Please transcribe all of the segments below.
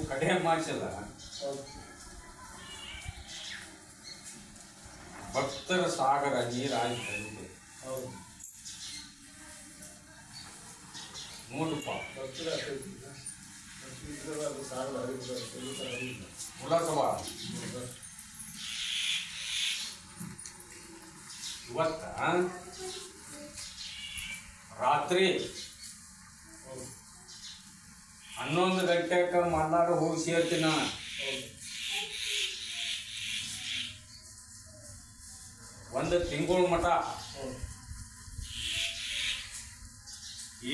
ಕಡೆ ಮಾಡಿಸಲ್ಲ ಭಕ್ತರ ಸಾಗರ ನೀರಾಗಿ ನೋಡಪ್ಪ ಮುಲಕವ ಇವತ್ತ ರಾತ್ರಿ 11 ಗಂಟೆಗೆ ಮಲ್ನಾಡು ಹೋಗಿ ಸೇರ್ತೀನಿ ನಾನು. ಒಂದು ತಿಂಗಳ ಮಠ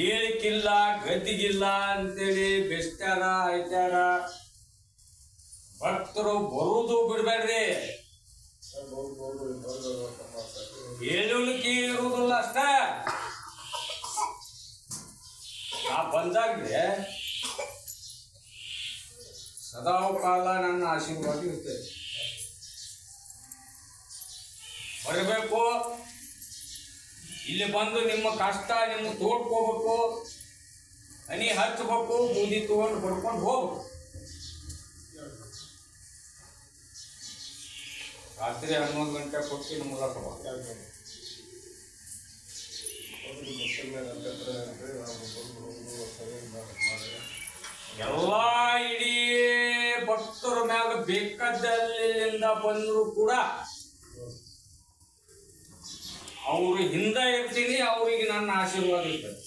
ಏಳಿಕಿಲ್ಲ ಗದ್ದಿಗಿಲ್ಲ ಅಂತೇಳಿ ಬೆಸ್ಟ್ಯಾರ ಐತ್ಯಾರ ಭಕ್ತರು ಬರುವುದು ಬಿಡ್ಬೇಡ್ರಿ. ಏಳುಲಿಕ್ಕೆ ಇರುವುದಿಲ್ಲ ಅಷ್ಟ. ನಾ ಬಂದಾಗ್ರೆ ಸದಾ ಕಾಲ ನನ್ನ ಆಶೀರ್ವಾದ ಇರ್ತದೆ. ಬರಬೇಕು, ಇಲ್ಲಿ ಬಂದು ನಿಮ್ಮ ಕಷ್ಟ ನಿಮ್ಮ ತೋಡ್ಕೋಬೇಕು, ಹನಿ ಹಚ್ಚಬೇಕು, ಬೂದಿ ತಗೊಂಡು ಬಡ್ಕೊಂಡು ಹೋಗ್ಬೇಕು. ರಾತ್ರಿ 11 ಗಂಟೆ ಕೊಟ್ಟು ಮೂಲಕ ಎಲ್ಲ ಇಡೀ ಭಕ್ತರ ಮ್ಯಾಗ ಬೇಕಾದಲ್ಲಿಂದ ಬಂದ್ರು ಕೂಡ ಅವ್ರ ಹಿಂದೆ ಇರ್ತೀನಿ, ಅವ್ರಿಗೆ ನನ್ನ ಆಶೀರ್ವಾದ ಇರ್ತದೆ.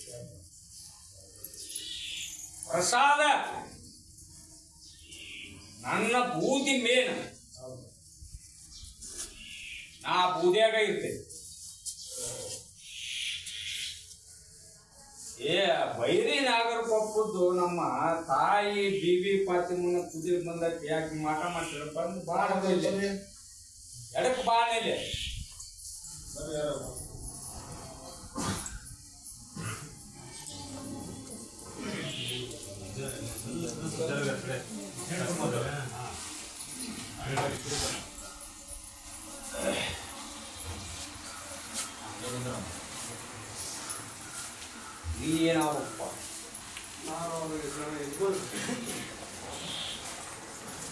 ಪ್ರಸಾದ ನನ್ನ ಬೂದಿ ಮೇನ್, ನಾ ಬೂದಿಯಾಗ ಇರ್ತೇನೆ. ಬೈರಿ ನಾಗರಕೊಪ್ಪದ್ದು ನಮ್ಮ ತಾಯಿ ಬಿಬಿ ಪಾತಿಮನ ಕುದುರೆ ಬಂದಕ್ಕೆ ಯಾಕೆ ಮಾಟ ಮಾಡ್ತಾರೆ ಬಂದು ಬಾಳ ಎಡಕ್ಕೆ ಬಾಣಿಲೆ ನೀ ಏನಾವಪ್ಪ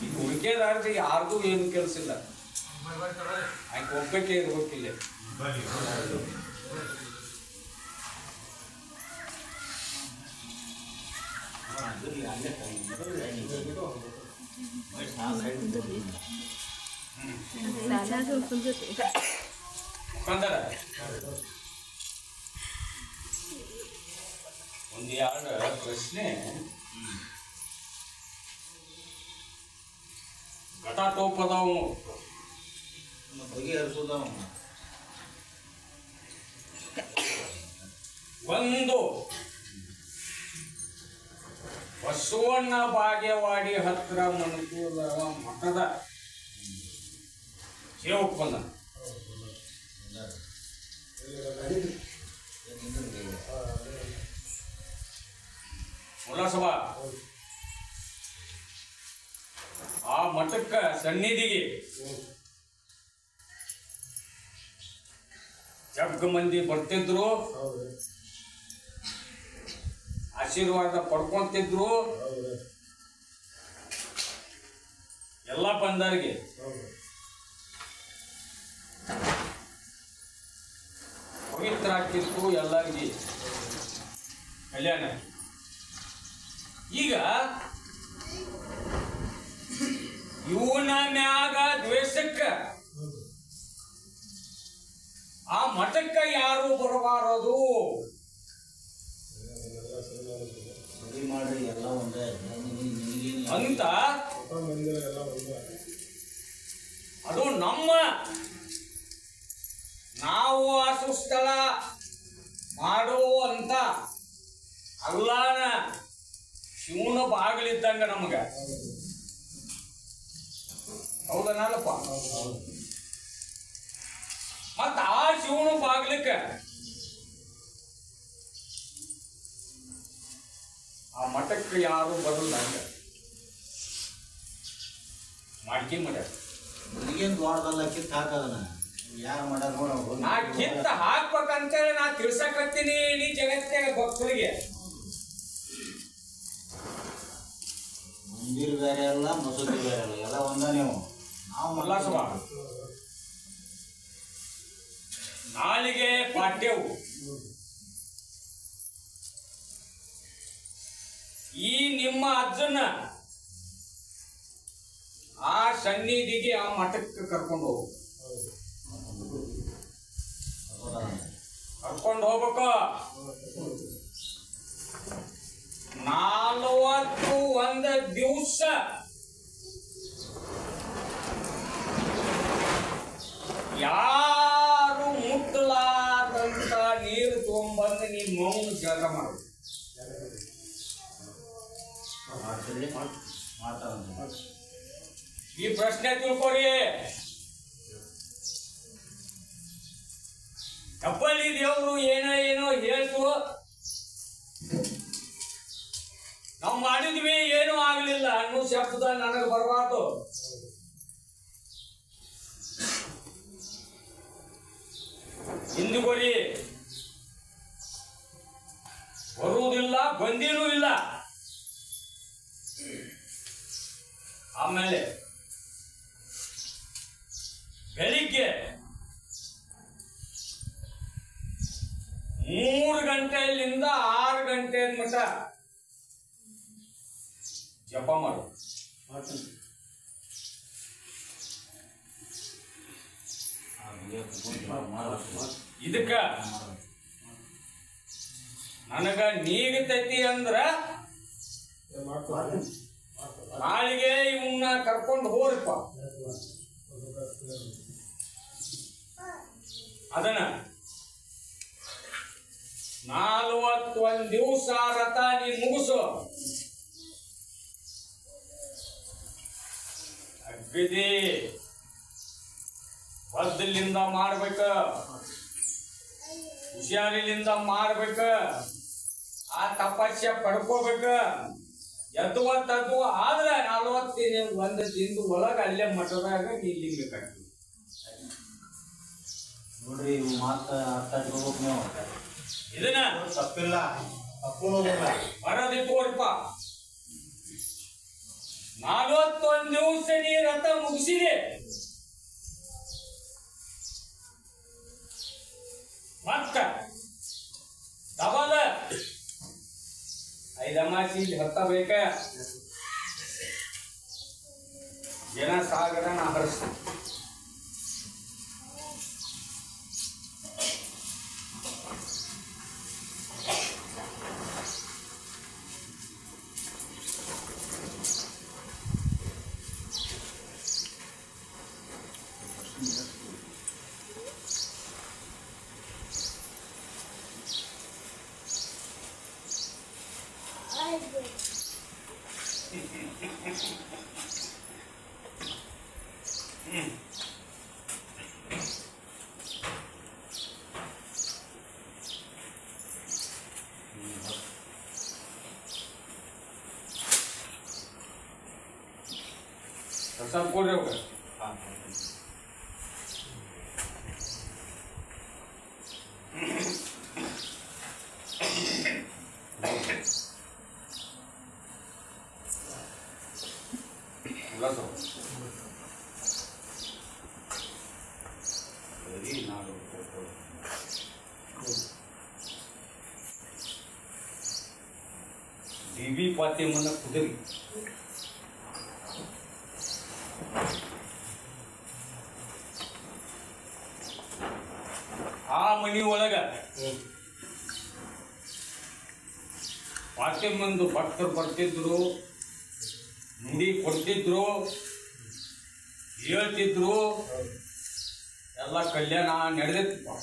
ಈಗ ಉಳಿಕೆದಾರ್ದು ಯಾರಿಗೂ ಏನು ಕೆಲಸ ಇಲ್ಲ, ಆಯ್ಕೆ ಒಬ್ಬಕ್ಕೆ ಇರ್ಬೇಕಿಲ್ಲ. ಮುಖಂದರ ಒಂದು ಎರಡು ಪ್ರಶ್ನೆ ಘಟಾಟೋಪದವು ಬಗೆಹರಿಸೋದವ. ಒಂದು ಬಸವಣ್ಣ ಬಾಗೇವಾಡಿ ಹತ್ರ ಮನಕೂಲ ಮಠದ ಸೇವಕ ಬಂದ. ಸನ್ನಿಧಿಗೆ ಜಗ್ಗ ಮಂದಿ ಬರ್ತಿದ್ರು, ಆಶೀರ್ವಾದ ಪಡ್ಕೊಂತಿದ್ರು. ಎಲ್ಲ ಬಂದವರಿಗೆ ಪವಿತ್ರ ಆಗ್ತಿತ್ತು, ಎಲ್ಲರಿಗೆ ಕಲ್ಯಾಣ. ಈಗ ಇವನ ಮ್ಯಾಗ ದ್ವೇಷಕ್ಕ ಆ ಮಠಕ್ಕ ಯಾರು ಬರಬಾರದು ಅಂತ ಅದು ನಮ್ಮ ನಾವು ಅಸುಸ್ಥಳ ಮಾಡುವಂತ ಅಲ್ಲಾನ ಶಿವನ ಬಾಗಿಲಿದ್ದಂಗ ನಮಗ. ಹೌದನಲ್ಲಪ್ಪ? ಮತ್ತ ಆ ಶಿವನ ಬಾಗ್ಲಿಕ್ಕ ಆ ಮಠಕ್ಕೆ ಯಾರು ಬರಲ್ಲ ಹಂಗ ಮಾಡ್ಕಿ ಮಾಡ್ಯಾರ. ದ್ವಾರದಲ್ಲ ಕಿತ್ತು ಹಾಕದನ ಯಾರು ಮಾಡ್ಯಾರ ನಾ ಕಿತ್ತ ಹಾಕ್ಬೇಕಂತೇಳಿ ನಾ ತಿಳ್ಸಕತ್ತೀನಿ ನೀ ಜಗತ್ತಿನ ಭಕ್ತರಿಗೆ. ಮಂದಿರ ಬೇರೆ ಅಲ್ಲ, ಮಸೂದಿ ಬೇರೆ ಅಲ್ಲ, ಎಲ್ಲ ಒಂದ. ನೀವು ನಾವು ನಾಲಿಗೆ ಪಾಠ್ಯವು ಈ ನಿಮ್ಮ ಅಜ್ಜನ ಆ ಸನ್ನಿಧಿಗೆ ಆ ಮಠಕ್ಕೆ ಕರ್ಕೊಂಡು ಹೋಗ್ಬೇಕು. 41 ದಿವಸ ಯಾರು ಮುಟ್ಟಲಾರ್ದಂತ ನೀರು ತಗೊಂಡ್ಬಂದು ನೀ ಮೌನ ಜಗ ಮಾಡು. ಈ ಪ್ರಶ್ನೆ ತಿಳ್ಕೊರಿ. ಕಪ್ಪಲ್ಲಿ ದೇವರು ಏನೋ ಹೇಳ್ತು, ನಾವು ಮಾಡಿದ್ವಿ ಏನೂ ಆಗ್ಲಿಲ್ಲ ಅನ್ನೋ ಶಬ್ದ ನನಗೆ ಬರಬಾರ್ದು. ಹಿಂದುಗೊರಿ ಬರುವುದಿಲ್ಲ, ಬಂದಿನೂ ಇಲ್ಲ. ಆಮೇಲೆ ಬೆಳಿಗ್ಗೆ 3 ಗಂಟೆಯಿಂದ 6 ಗಂಟೆ ಮಟ್ಟ ಜಪ ಮಾಡು. ಇದಕ್ಕ ನನಗ ನೀಗತೈತಿ ಅಂದ್ರ ನಾಳಿಗೆ ಇವನ್ನ ಕರ್ಕೊಂಡು ಹೋಗ್ರಿಪ್ಪ. ಅದನ್ನ 41 ದಿವಸ ರಥ ನೀ ಮುಗಿಸು. ಅಗ್ಗದಿ ಬದ್ದಲಿಂದ ಮಾಡ್ಬೇಕ, ಹುಷಾರಿಲಿಂದ ಮಾಡ್ಬೇಕ, ಆ ತಪಸ್ಯ ಪಡ್ಕೋಬೇಕ. ಎದ್ದುವ ಆದ್ರ 41 ದಿನದ ಒಳಗ ಅಲ್ಲೇ ಮಠದಾಗ ನಿಲ್ಲಿಬೇಕಾಗ್ತದೆ. ನೋಡ್ರಿ, ಇವು ಮಾತ್ರ ಅರ್ಥ ಆಗ್ಬೇಕು. ನೀವು ಇದನ್ನ ತಪ್ಪಿಲ್ಲ, ತಪ್ಪು ಬರದಿ ತೋರ್ಪ. 41 ದಿವಸ ನೀ ರಥ ಮುಗಿಸಿದೆ, ಮತ್ತ ಡಬಲ್ 5 ಅಮಾಸಿ ಹತ್ತಬೇಕ. ಜನ ಸಾಗರ ನಾ ಹರಿಸ್ತೀನಿ. ಪ್ರಸಾದ್ ಕೊಡ್ರಿ ಅವಾಗ ಬೀಬಿ ಪಾತಿಮನ ಕುದುರೆ ಆ ಮನಿ ಒಳಗ ಪಾತಿಮಂದು ಭಕ್ತರು ಬರ್ತಿದ್ರು, ನುಡಿ ಕೊಡ್ತಿದ್ರು, ಹೇಳ್ತಿದ್ರು, ಎಲ್ಲ ಕಲ್ಯಾಣ ನಡೆದಿತ್ತು.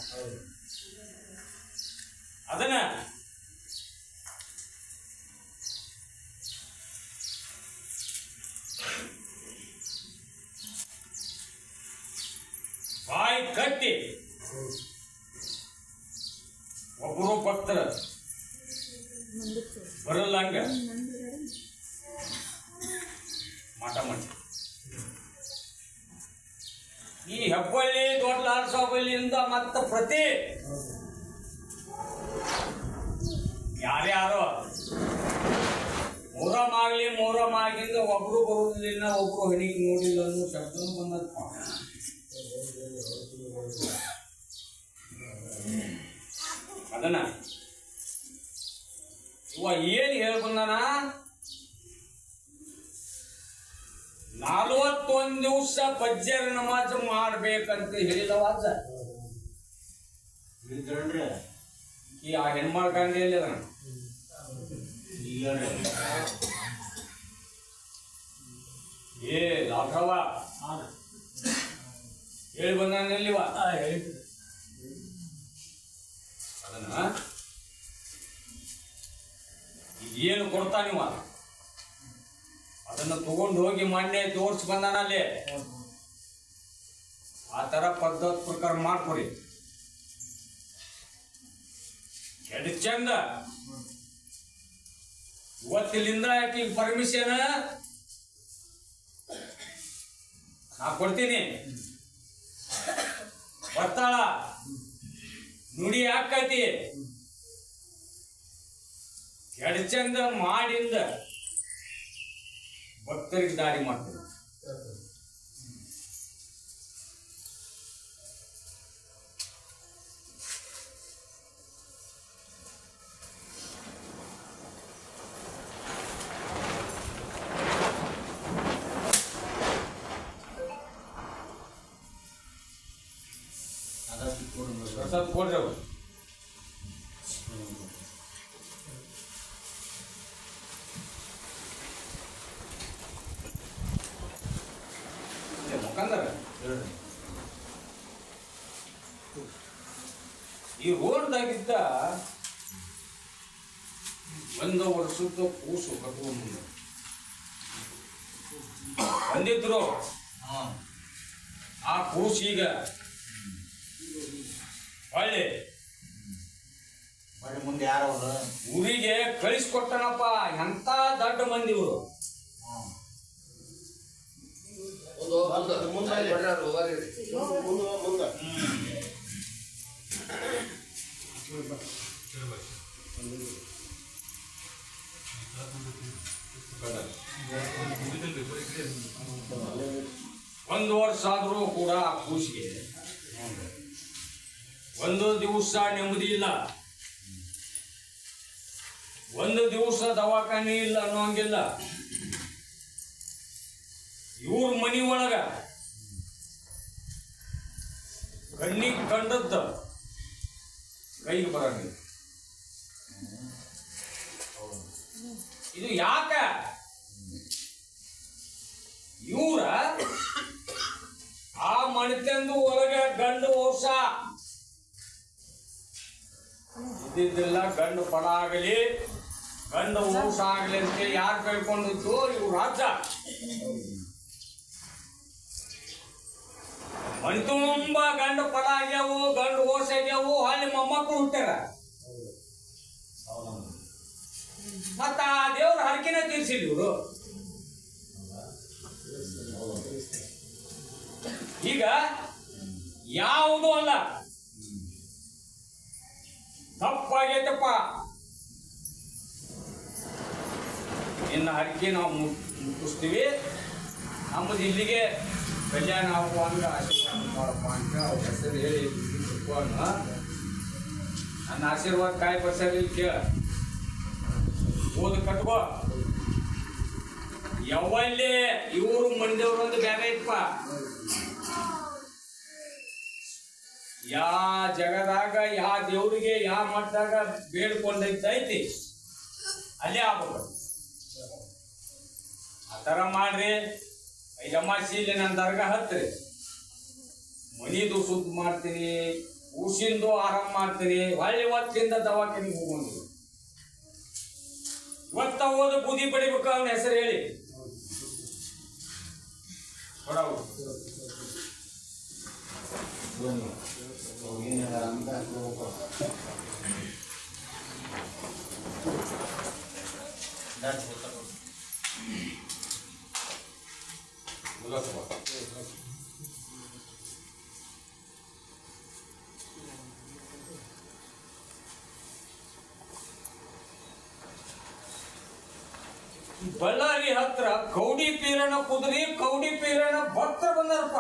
ಅದನ್ನ ಬಾಯಿ ಕಟ್ಟಿ ಒಬ್ಬರು ಭಕ್ತರ ಬರಲ್ಲಂಗ ಮಾಟ ಮಾಡಿ ಈ ಹೆಬ್ಬಳ್ಳಿ ದೊಡ್ಡ ಲಾಲ್ಸಾಬಳ್ಳಿಯಿಂದ ಮತ್ತ ಪ್ರತಿ ಯಾರ್ಯಾರೋ ಮೊಹರಂ ಆಗ್ಲಿ, ಮೊಹರಂ ಆಗಿಂದ ಒಬ್ರು ಬರುವುದಿಲ್ಲ, ಒಬ್ರು ಹಣಿಗೆ ನೋಡಿಲ್ಲ ಅನ್ನೋ ಶಬ್ದ ಬಂದಪ್ಪ. ಅದನ್ನ ಇವ ಏನ್ ಹೇಳ್ಬಂದಾನ, 41 ದಿವಸ ಫಜ್ಜರ್ ನಮಾಜ್ ಮಾಡ್ಬೇಕಂತ ಹೇಳಿದವಾದ ಈ ಆ ಹೆಣ್ಮಕ್ಳಂಗೆ ಎಲ್ಲಿ ಅದನ್ನ ಏ ಲಾಭವ ಹೇಳಿ ಬಂದಾನಿವ ಅದನ್ನ ಏನು ಕೊಡ್ತಾನಿವ ಅದನ್ನು ತಗೊಂಡು ಹೋಗಿ ಮೊನ್ನೆ ತೋರ್ಸಿ ಬಂದಾನಲ್ಲಿ ಆ ತರ ಪದ್ಧತಿ ಪ್ರಕಾರ ಮಾಡ್ಕೊಡಿ. ಎಡ್ ಚಂದ ಇವತ್ತಿಲಿಂದ ಆಕಿ ಪರ್ಮಿಷನ್ ನಾ ಕೊಡ್ತೀನಿ, ಬರ್ತಾಳ, ನುಡಿ ಹಾಕೈತಿ, ಎಡ್ ಚಂದ ಮಾಡಿಂದ ಭಕ್ತರಿಗೆ ದಾರಿ ಮಾಡ್ತಾರೆ. ಪ್ರಸಾದ್ ಕೊಡ್ರಿ ಅವರು ಮುಖಂದರ ಈ ರೋಡ್ದಾಗಿದ್ದ 1 ವರ್ಷದ ಕೂಸು ಕಟ್ಕೊಂಡು ಬಂದಿದ್ರು. ಆ ಕೂಸು ಈಗ ಹೊಳ್ಳಿ ಮುಂದೆ ಯಾರು ಊರಿಗೆ ಕಳಿಸ್ಕೊಟ್ಟನಪ್ಪ. ಎಂತ ದೊಡ್ಡ ಮಂದಿ ಇವರು. ಒಂದು ವರ್ಷ ಆದ್ರೂ ಕೂಡ ಆ ಕೂಸಿಗೆ ಒಂದು ದಿವಸ ನೆಮ್ಮದಿ ಇಲ್ಲ, ಒಂದು ದಿವಸ ದವಾಖಾನೆ ಇಲ್ಲ ಅನ್ನೋಂಗಿಲ್ಲ. ಇವ್ರ ಮನಿ ಒಳಗ ಕಣ್ಣಿಗೆ ಕಂಡದ್ದ ಕೈಗೆ ಬರಂಗಿಲ್ಲ. ಇದು ಯಾಕ? ಇವ್ರ ಆ ಮಣಿತಂದು ಒಳಗೆ ಗಂಡು ವಂಶ ಇದ್ದಿದ್ದಿಲ್ಲ. ಗಂಡು ಫಲ ಆಗಲಿ, ಗಂಡು ವಂಶ ಆಗಲಿ ಅಂತ ಯಾರು ಕೇಳ್ಕೊಂಡಿದ್ದು? ಇವ್ರ ರಾಜ. ಮಣಿ ತುಂಬ ಗಂಡು ಫಲ ಆಗ್ಯಾವು, ಗಂಡು ವಂಶ ಆಗ್ಯಾವು, ಅಲ್ಲಿ ಮೊಮ್ಮಕ್ಕಳು ಹುಟ್ಟ್ಯಾರ. ಮತ್ತ ಆ ದೇವ್ರ ಹರಕಿನ ತೀರ್ಸಿಲ್ಲ ಇವರು. ಈಗ ಯಾವುದೂ ಅಲ್ಲ, ತಪ್ಪಾಗೈತಪ್ಪ. ಇನ್ನು ಹರಕೆ ನಾವು ಮುಟ್ಟಿಸ್ತೀವಿ. ನಮ್ಮದು ಇಲ್ಲಿಗೆ ಕಲ್ಯಾಣ ಆಗುವಂಗ ಆಶೀರ್ವಾದ ಮಾಡಪ್ಪ ಅಂತ ಅವ್ರ ಹೆಸರು ಹೇಳಿ ನನ್ನ ಆಶೀರ್ವಾದ ಕಾಯಿ ಬರ್ಸಲಿ ಕೇಳ. ಓದು ಕಟ್ಕೋ. ಯಾವಲ್ಲಿ ಇವರು ಮಂದಿಯವರು ಒಂದು ಬೇರೆ ಐತಪ್ಪ. ಯಾ ಜಗದಾಗ ಯಾ ದೇವ್ರಿಗೆ ಯಾ ಮಟ್ಟದಾಗ ಬೇಡ್ಕೊಂಡೈತಿ ಅಲ್ಲೇ ಆಗ್ಬೇಕು. ಆ ಥರ ಮಾಡ್ರಿ. 5 ಅಮಾವಾಸ್ಯೆಯಲ್ಲಿ ನನ್ನ ದರ್ಗಾ ಹತ್ರಿ. ಮನಿದು ಶುದ್ಧ ಮಾಡ್ತೀನಿ, ಊಸಿಂದು ಆರಾಮ ಮಾಡ್ತೀನಿ. ಹೊಳ್ಳಿ ಹೊತ್ತಿಂದ ದವಾಖಾನಿಗೆ ಹೋಗೋದು. ಇವತ್ತ ಹೋದ ಬೂದಿ ಪಡಿಬೇಕು. ಅವನ ಹೆಸರು ಹೇಳಿ ಕೊಡವು. ಬಳ್ಳಾರಿ ಹತ್ರ ಕೌಡಿ ಪೀರನ ಕುದುರೆ, ಕೌಡಿ ಪೀರನ ಭಕ್ತರು ಬಂದಾರಪ್ಪ.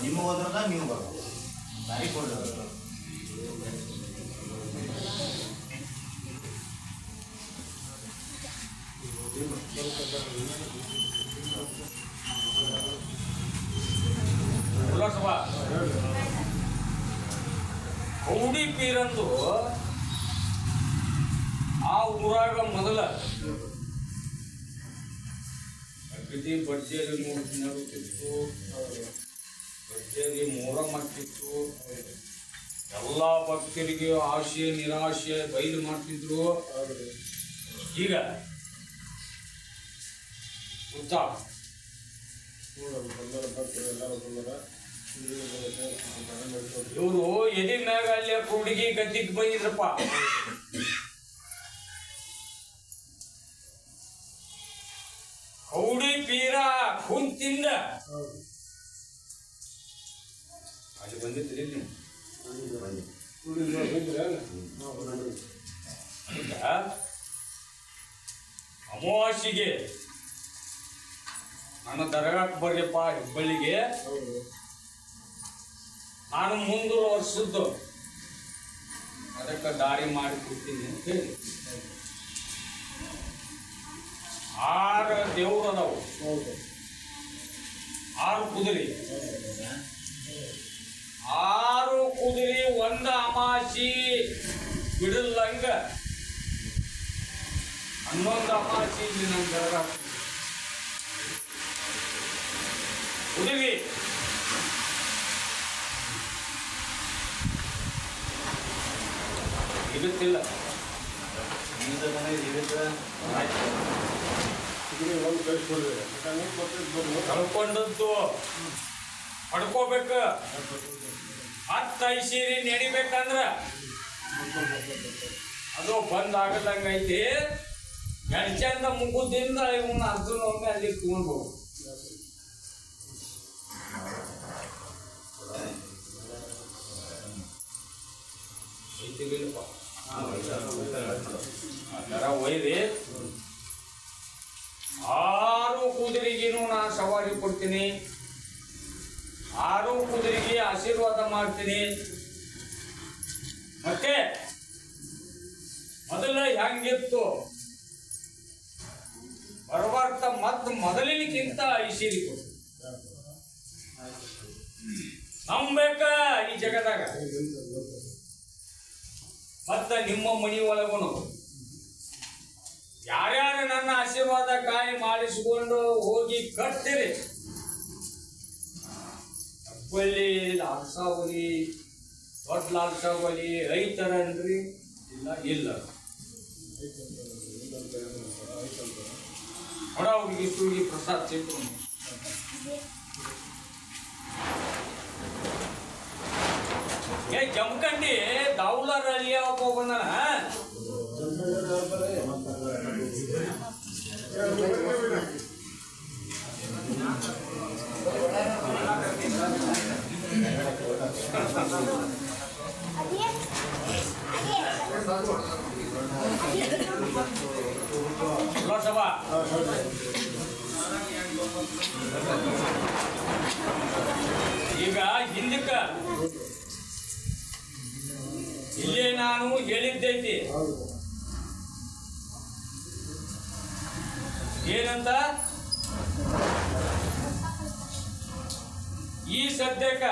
ನಿಮ್ಮ ಹೋದ್ರದ ನೀವು ಬರ್ಬೋದು. ದಾರಿ ಕೊಡ್ರಿ. ಕೌಡಿ ಪೀರಂದು ಆ ಊರಾಗ ಮೊದಲ ಅಗದಿ ಬಡ್ಜೇರಿ ನಡುತ್ತಿತ್ತು, ಬಡ್ಜೇರಿ ಮೊಹರಂ ಆಗ್ತಿತ್ತು. ಎಲ್ಲ ಭಕ್ತರಿಗೆ ಆಶೆ ನಿರಾಶೆ ಬಯಲು ಮಾಡ್ತಿದ್ರು. ಈಗ ಉತ್ಸಾಹ ಇವರು ಎದಿ ಮ್ಯಾಗ ಅಲ್ಲೇ ಹುಡುಗಿ ಗದ್ದಿಗೆ ಬಂದಿದ್ರಪ್ಪ. ಕೌಡಿ ಪೀರ ಕುಂತಿಂದ ಅಲ್ಲಿ ಬಂದಿದ್ರಿ ನೀವು. ಅಮಾವಾಸ್ಯೆಗೆ ನನ್ನ ದರ್ಗಾಕ್ಕೆ ಬರ್ರಿಪ್ಪ ಹುಬ್ಬಳ್ಳಿಗೆ. ನಾನು ಮುಂದಿನ ವರ್ಷದ್ದು ಅದಕ್ಕೆ ದಾರಿ ಮಾಡಿ ಕೊಡ್ತೀನಿ ಅಂತ ಹೇಳಿ 6 ದೇವ್ರು ಅದಾವು, 6 ಕುದುರೆ. 6 ಕುದುರೆ ಒಂದ ಅಮಾಸಿ ಬಿಡಲ್ಲಂಗ 11 ಅಮಾಸಿ ಇಲ್ಲಿ ನನ್ನ ದರ್ಗಾ ಕುದುರೆ. ಇರುತ್ತಿಲ್ಲ ಕಳ್ಕೊಂಡದ್ದು ಪಡ್ಕೋಬೇಕು. 10 ಐಸೀರಿ ನಡಿಬೇಕಂದ್ರ ಅದು ಬಂದ್ ಆಗದಂಗೈತಿ. ಗಣಚಂದ ಮುಗುದಿಂದ ಇವನ್ನ ಅರ್ಜುನೊಮ್ಮೆ ಅಲ್ಲಿ ತಗೊಂಡು ಹೋಗು. ಒಯ್ರಿ 6 ಕುದುರೆಗಿನೂ ನಾನು ಸವಾರಿ ಕೊಡ್ತೀನಿ, 6 ಕುದುರೆಗೆ ಆಶೀರ್ವಾದ ಮಾಡ್ತೀನಿ. ಮತ್ತೆ ಮೊದಲ ಹೆಂಗಿತ್ತು ಬರಬಾರ್ತ ಮತ್ ಮೊದಲಿನಕ್ಕಿಂತ ಐಶ್ವರ್ಯ ಕೊಡ್ತೀನಿ. ನಂಬೇಕ ಈ ಜಗದಾಗ. ಮತ್ತ ನಿಮ್ಮ ಮನಿ ಒಳಗೂ ಯಾರ್ಯಾರು ನನ್ನ ಆಶೀರ್ವಾದ ಕಾಯಿ ಮಾಡಿಸಿಕೊಂಡು ಹೋಗಿ ಕಟ್ತೀರಿ. ಹುಬ್ಬಳ್ಳಿ ಲಾಲ್ಸಾವಲಿ, ದೊಡ್ಡ ಲಾಲ್ಸಾವಲಿ ರೈತರನ್ರಿ ಇಲ್ಲ ನೋಡ ಅವ್ರಿಗೆ ಸುಳ್ಳಿ ಪ್ರಸಾದ್ ಸಿಟ್ಟು. ಏ ಜಮಖಂಡಿ ದಾವುಲರ್ ಅಳಿಯ ಒಬ್ಬ ಬಂದನ ಸಭಾ ಈಗ ಹಿಂದಕ್ಕ ಇಲ್ಲೇ ನಾನು ಹೇಳಿದ್ದೈತಿ ಏನಂತ ಈ ಸದ್ಯಕ್ಕ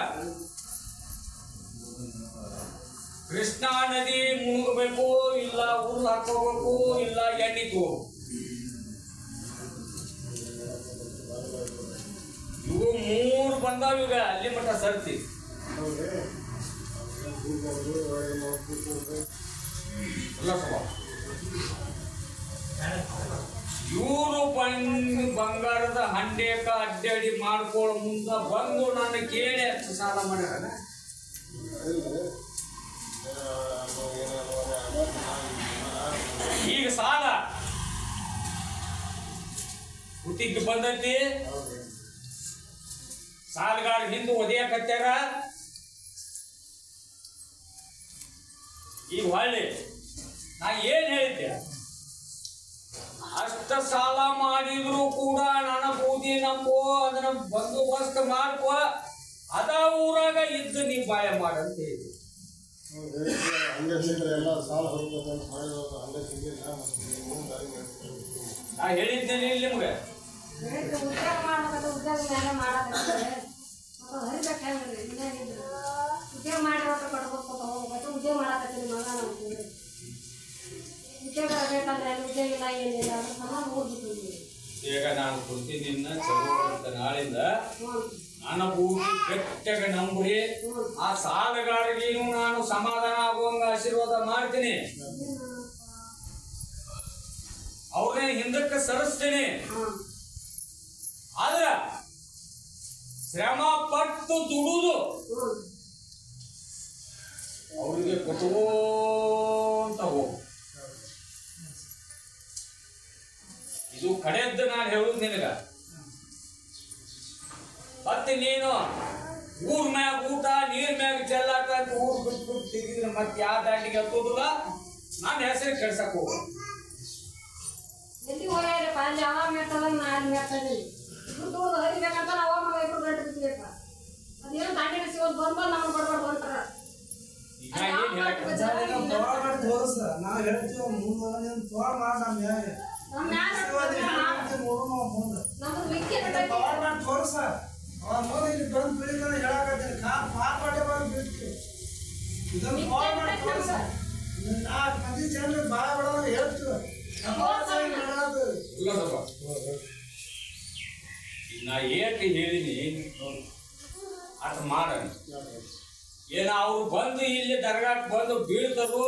ಕೃಷ್ಣಾ ನದಿ ಮುಳುಗಬೇಕು ಇಲ್ಲ ಊರು ಹಾಕೋಬೇಕು ಇಲ್ಲ ಎಣ್ಣಿಗೂ ಇವು ಮೂರು ಬಂದಾವ ಈಗ ಅಲ್ಲಿ ಮಟ್ಟ ಸರ್ತಿ ಇವರು ಬಂಗಾರದ ಹಂಡೇಕ ಅಡ್ಡಾಡಿ ಮಾಡ್ಕೊಳ್ಳೋ ಮುಂದ ಬಂದು ನಾನು ಕೇಳಿ ಸಾಲ ಮಾಡ್ಯಾರ ಈಗ ಸಾಲ ಹುಟ್ಟಿಗೆ ಬಂದೈತಿ ಸಾಲಗಾರ ಹಿಂದೆ ಒದೆಯಕತ್ಯಾರ ಈಗ ಹೊಳ್ಳಿ ನಾ ಏನ್ ಹೇಳಿದ್ದೆ ಅಷ್ಟ ಸಾಲ ಮಾಡಿದ್ರು ಕೂಡ ನನ್ನ ಬೂದಿ ನಂಬೋ ಅದನ್ನ ಬಂದೋಬಸ್ತ್ ಮಾಡ್ಕೋ ಅದ ಊರಾಗ ಇದ್ದು ನೀ ಬಾಯ ಮಾಡಂತ ಹೇಳಿ ನಾ ಹೇಳಿದ್ದೇನೆ ಇಲ್ಲಿ ನಿಮ್ಗೆ ಉದ್ಯೋಗ ಮಾಡಿ ಕೊಡ್ಬೇಕು ಉದ್ಯೋಗ ಮಾಡಕತ್ತೀನಿ ಮಗ ಉದ್ಯೋಗ ಬೇಕಂದ್ರೆ ಉದ್ಯೋಗ ಇಲ್ಲ ಏನಿಲ್ಲ ಅದ್ರ ಸಮ ಹೋಗ್ಬಿಟ್ಟಿದ್ದೀವಿ. ಈಗ ನಾನು ಕೊಡ್ತೀನಿ ಚಲೋ ಅಂತ ನಾಳಿಂದ ನನ್ನ ಭೂಮಿ ಗಟ್ಟಿಯಾಗ ನಂಬ್ರಿ ಆ ಸಾಲಗಾರರಿಗೂ ನಾನು ಸಮಾಧಾನ ಆಗುವಂಗ ಆಶೀರ್ವಾದ ಮಾಡ್ತೀನಿ ಅವ್ರನ್ನೇ ಹಿಂದಕ್ಕೆ ಸರಿಸ್ತೀನಿ ಆದ್ರ ಶ್ರಮ ಪಟ್ಟು ದುಡುದು ಅವ್ರಿಗೆ ಕೊಟ್ಟುವಂತ ಹೋಗು ಇದು ಕಡೆದ್ದು ನಾನು ಹೇಳುದು ನಿನಗ ಮತ್ತೆ ನೀನು ಊರ್ ಮ್ಯಾಗ ಊಟ ನೀರ್ ಮ್ಯಾಗ ಚೆಲ್ಲಾಟ ಊರ್ ಬಿಟ್ಟು ತಿರುಗಿದ್ರೆ ಮತ್ತೆ ಯಾವ ದಾಟಿಗೆ ಹತ್ತೋದಿಲ್ಲ ನಾನು ಹೆಸರು ಕೆಡ್ಸಕ್ ಹೋಗ ಎಲ್ಲಿ ಹೋಗ್ಯಾರಪ್ಪ ಅಲ್ಲಿ ಅವ ಮೆಟ್ಟದ ನಾನು ಮೆಟ್ಟದಿ ಇಬ್ರು ತೋರ್ದು ಹರಿಬೇಕಂತ ಅವ ಮಗ ಇಬ್ರು ಗಂಟೆ ಬಿಡ್ಬೇಕ ಅದೇನೋ ದಾಂಡಿನ ಸಿಗೋದು ಬಂದು ನಮ್ಗೆ ಬಡ್ಬಾರ್ದು ಹೊಂಟಾರ ಈಗ ಏನ್ ಹೇಳಕ್ ನಾವು ಹೇಳ್ತೀವಿ ಮುಂದೆ ತೋರ್ ಮಾಡಿ ನಮ್ಮ ನಮ್ದು ಮಿಕ್ಕಿ ತೋರ್ಸ ಇಲ್ಲಿ ಬಂದು ಬೆಳಿಗ್ಗೆ ಹೇಳಕತ್ತೀನಿ ಪಾಪಟ್ಟೆ ಬಂದು ಬಿಟ್ಟು ಇದನ್ನು ತೋರ್ ಮಾಡಿ ತೋರ್ಸ ನಾಲ್ಕು ಮಂದಿ ಜನರಿಗೆ ಬಾಳ ಬಿಡೋದು ಹೇಳ್ತೀವಿ ನಾ ಏಕೆ ಹೇಳಿನಿ ಅಟ್ ಮಾಡ ಏನ ಅವ್ರು ಬಂದು ಇಲ್ಲಿ ದರ್ಗಾಕ್ ಬಂದು ಬೀಳ್ತಾರೋ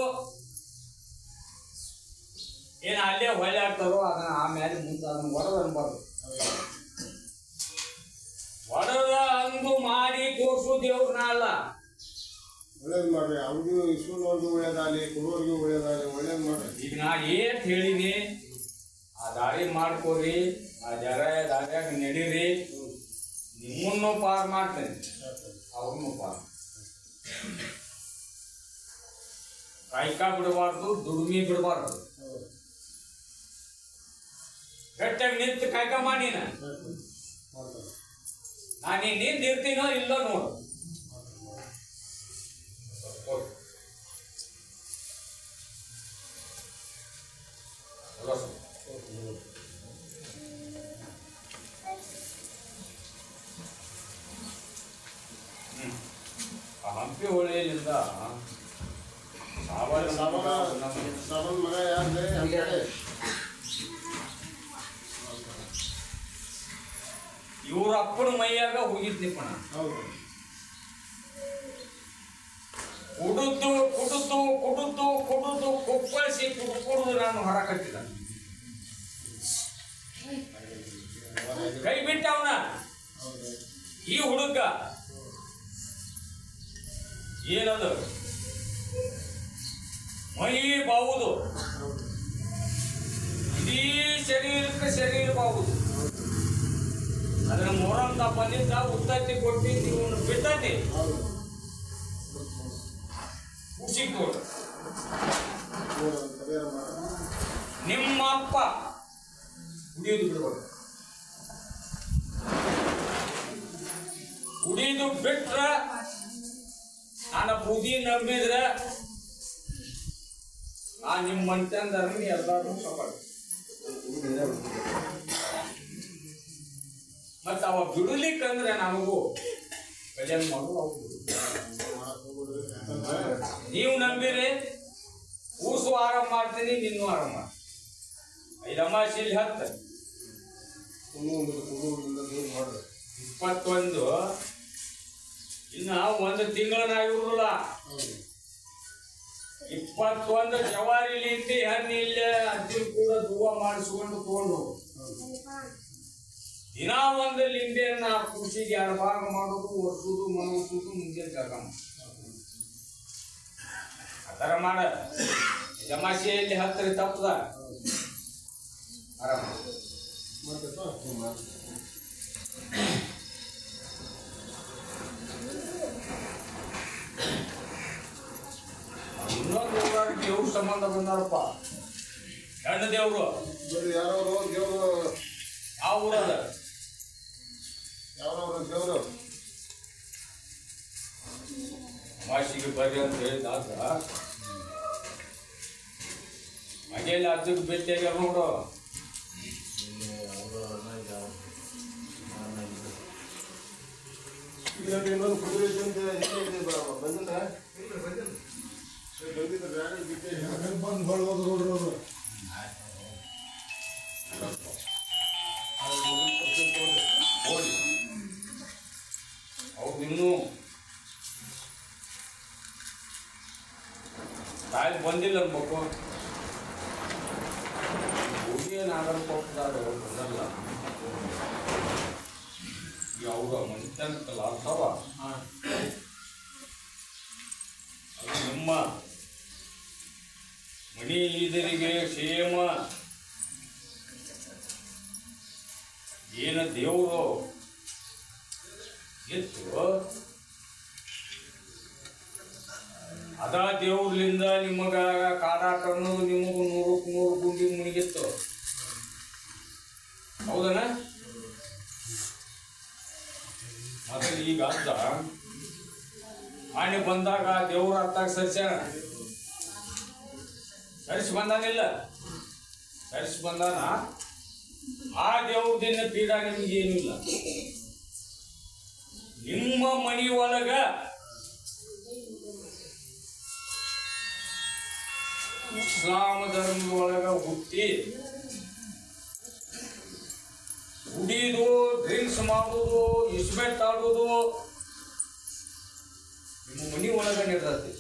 ಏನ ಅಲ್ಲೇ ಹೊಳೆ ಆಗ್ತಾರೋ ಅದನ್ನ ಆಮೇಲೆ ಮುಂದೆ ಅದನ್ನ ಒಡದ ಅನ್ಬಾರ್ದು ಒಡದ ಅಂದು ಮಾಡಿ ತೋರ್ಸು ದೇವ್ರನ್ನ ಅಲ್ಲ ಒಳ್ಳೇದು ಮಾಡ್ರಿ ಅವ್ರಿಗೂ ಇಸ್ಕೂಲ್ವರ್ಗೂ ಒಳ್ಳೇದಾಗಲಿ ಕುರುವರ್ಗೂ ಒಳ್ಳೇದಾಗಲಿ ಒಳ್ಳೇದು ಮಾಡ್ರಿ ಈಗ ನಾ ಏಟ್ ಹೇಳಿನಿ ಆ ದಾರಿ ಮಾಡ್ಕೋರಿ ಆ ದಾರ್ಯಾಗ ನಡೀರಿ ನಿಮ್ಮನ್ನು ಪಾರ್ ಮಾಡ್ತೇನೆ ಅವ್ರನ್ನು ಪಾರ್ ಕಾಯ್ಕ ಬಿಡಬಾರ್ದು ದುಡಿಮೆ ಬಿಡಬಾರ್ದು ಗಟ್ಟಿಯಾಗಿ ನಿಂತು ಕಾಯ್ಕ ಮಾಡಿನ ನಾನು ನಿಂತು ಇರ್ತೀನೋ ಇಲ್ಲೋ ನೋಡು ಹಂಪಿ ಹೊಳೆಯಲ್ಲಿಂದ ಸವನ್ ಮಗ ಯಾರು ಇವ್ರ ಅಪ್ಪನ ಮೈಯಾಗ ಹೋಗಿದ್ನಿಪ್ಪಣ ಹೌದು ಕುಡುದು ಕುಡುದು ಕುಡುದು ಕುಡುದು ಕೊಪ್ಪಳಿಸಿ ಕುಡುದು ನಾನು ಹೊರ ಕಟ್ಟಿದ ಕೈ ಬಿಟ್ಟ ಅವನ ಈ ಹುಡುಗ ಏನದು ಮೈ ಬಾವುದು, ಇಡೀ ಶರೀರಕ್ಕೆ ಶರೀರ ಬಾವುದು. ಅದನ್ನ ಮೊರಂತ ಬಂದಿದ್ದ ಉತ್ತತ್ತಿ ಕೊಟ್ಟು ಇವನು ಬಿತ್ತತಿ ಉಸಿಕ್ ನಿಮ್ಮ ಅಪ್ಪ ಕುಡಿಯೋದು ಬಿಡ್ಬೇಕು. ಕುಡಿದು ಬಿಟ್ರ ನಾನು ಬೂದಿ ನಂಬಿದ್ರೆ ಆ ನಿಮ್ಮ ಮನ್ತಂದ ಎಲ್ಲರೂ ಸಫಲ. ಮತ್ತ ಅವ ಬಿಡಲಿಕ್ಕಂದ್ರೆ ನಮಗೂ ಕಲ್ಯಾಣ ಮಾಡುವ. ನೀವು ನಂಬಿರಿ ಕೂಸು ಆರಾಮ್ ಮಾಡ್ತೀನಿ, ನಿನ್ನೂ ಆರಾಮ್ ಮಾಡ್ತೀನಿ. 5 ಅಮಾವಾಸ್ಯೆಲಿ 10 21 ಇನ್ನ 1 ತಿಂಗಳನ್ನಾಗಿರುದಿಲ್ಲ. 21 ಜವಾರಿಲಿ ಇಟ್ಟು ಹಣ್ಣು ಇಲ್ಲೇ ಅಜ್ಜಿ ಕೂಡ ಧೂವ ಮಾಡಿಸ್ಕೊಂಡು ತಗೊಂಡು ದಿನ 1 ಲಿಂಬೆಯನ್ನ ಕೃಷಿಗೆ 2 ಭಾಗ ಮಾಡೋದು, ಒಡ್ಸೋದು, ಮನಗಿಸೋದು, ಮುಂಜಾನೆ ಜಾಗ ಆ ಥರ ಮಾಡ. ಜಮಾಸೆಯಲ್ಲಿ 10 ತಪ್ಪದ ಆರಾಮ. ಇನ್ನೊಂದು ಊರಾಗ ದೇವ್ರ ಸಂಬಂಧ ಬಂದಾರಪ್ಪ, ಹೆಣ್ಣು ದೇವ್ರು. ಯಾರವರು ದೇವರು? ಯಾವ ಊರದ? ಯಾರವರು ದೇವರು? ಅಮಾಸಿಗೆ ಬರ್ರಿ ಅಂತ ಹೇಳಿದಾಗ ಮನೆಯಲ್ಲಿ ಅಜ್ಜಗೆ ಭೇಟಿಯಾಗ್ಯಾರ ನೋಡು. ಇನ್ನೊಂದು ಕುದುರೆ ಬಂದಿಲ್ಲ ಬಂದು ಹೊಳ್ಬೋದು ನೋಡ್ರಿ ಅವರು. ಅವ್ರು ಇನ್ನೂ ತಾಯಿ ಬಂದಿಲ್ಲ ಅನ್ಬೇಕು. ಹುಡುಗಿಯೇನಾಗಲ್ಲ ಹೋಗ್ತಾರೆ, ಅವ್ರು ಬಂದಲ್ಲ. ಅವ್ರ ಮನುಷ್ಯನಕ್ಕಲ್ಲ ಅರ್ಥವ. ಅದು ನಿಮ್ಮ ಮಣಿ ಇದರಿಗೆ ಕ್ಷೇಮ ಏನ ದೇವರು ಇತ್ತು, ಅದ ದೇವ್ರಲಿಂದ ನಿಮಗ ಕಾಡಾಟ ಅನ್ನೋದು ನಿಮಗೂ 100ಕ್ಕೆ 100 ಗುಂಡಿ ಮುಣಿಗಿತ್ತು. ಹೌದನ? ಮತ್ತೆ ಈಗ ಅಜ್ಜ ಆನೆ ಬಂದಾಗ ದೇವ್ರ ಅರ್ಥಾಗ ಸರಿಸಿ ಬಂದಾನಿಲ್ಲ, ಸರಿಸಿ ಬಂದಾನ. ಆ ದೇವ್ರದಿಂದ ಪೀಡ ನಿಮ್ಗೇನು ಇಲ್ಲ. ನಿಮ್ಮ ಮನಿ ಒಳಗ ಇಸ್ಲಾಮ ಧರ್ಮದ ಒಳಗ ಹುಟ್ಟಿ ಕುಡಿದು ಡ್ರಿಂಕ್ಸ್ ಮಾಡೋದು, ಇಸ್ಬೆಟ್ ಆಡೋದು ನಿಮ್ಮ ಮನಿ ಒಳಗ ನಡೆದೈತಿ.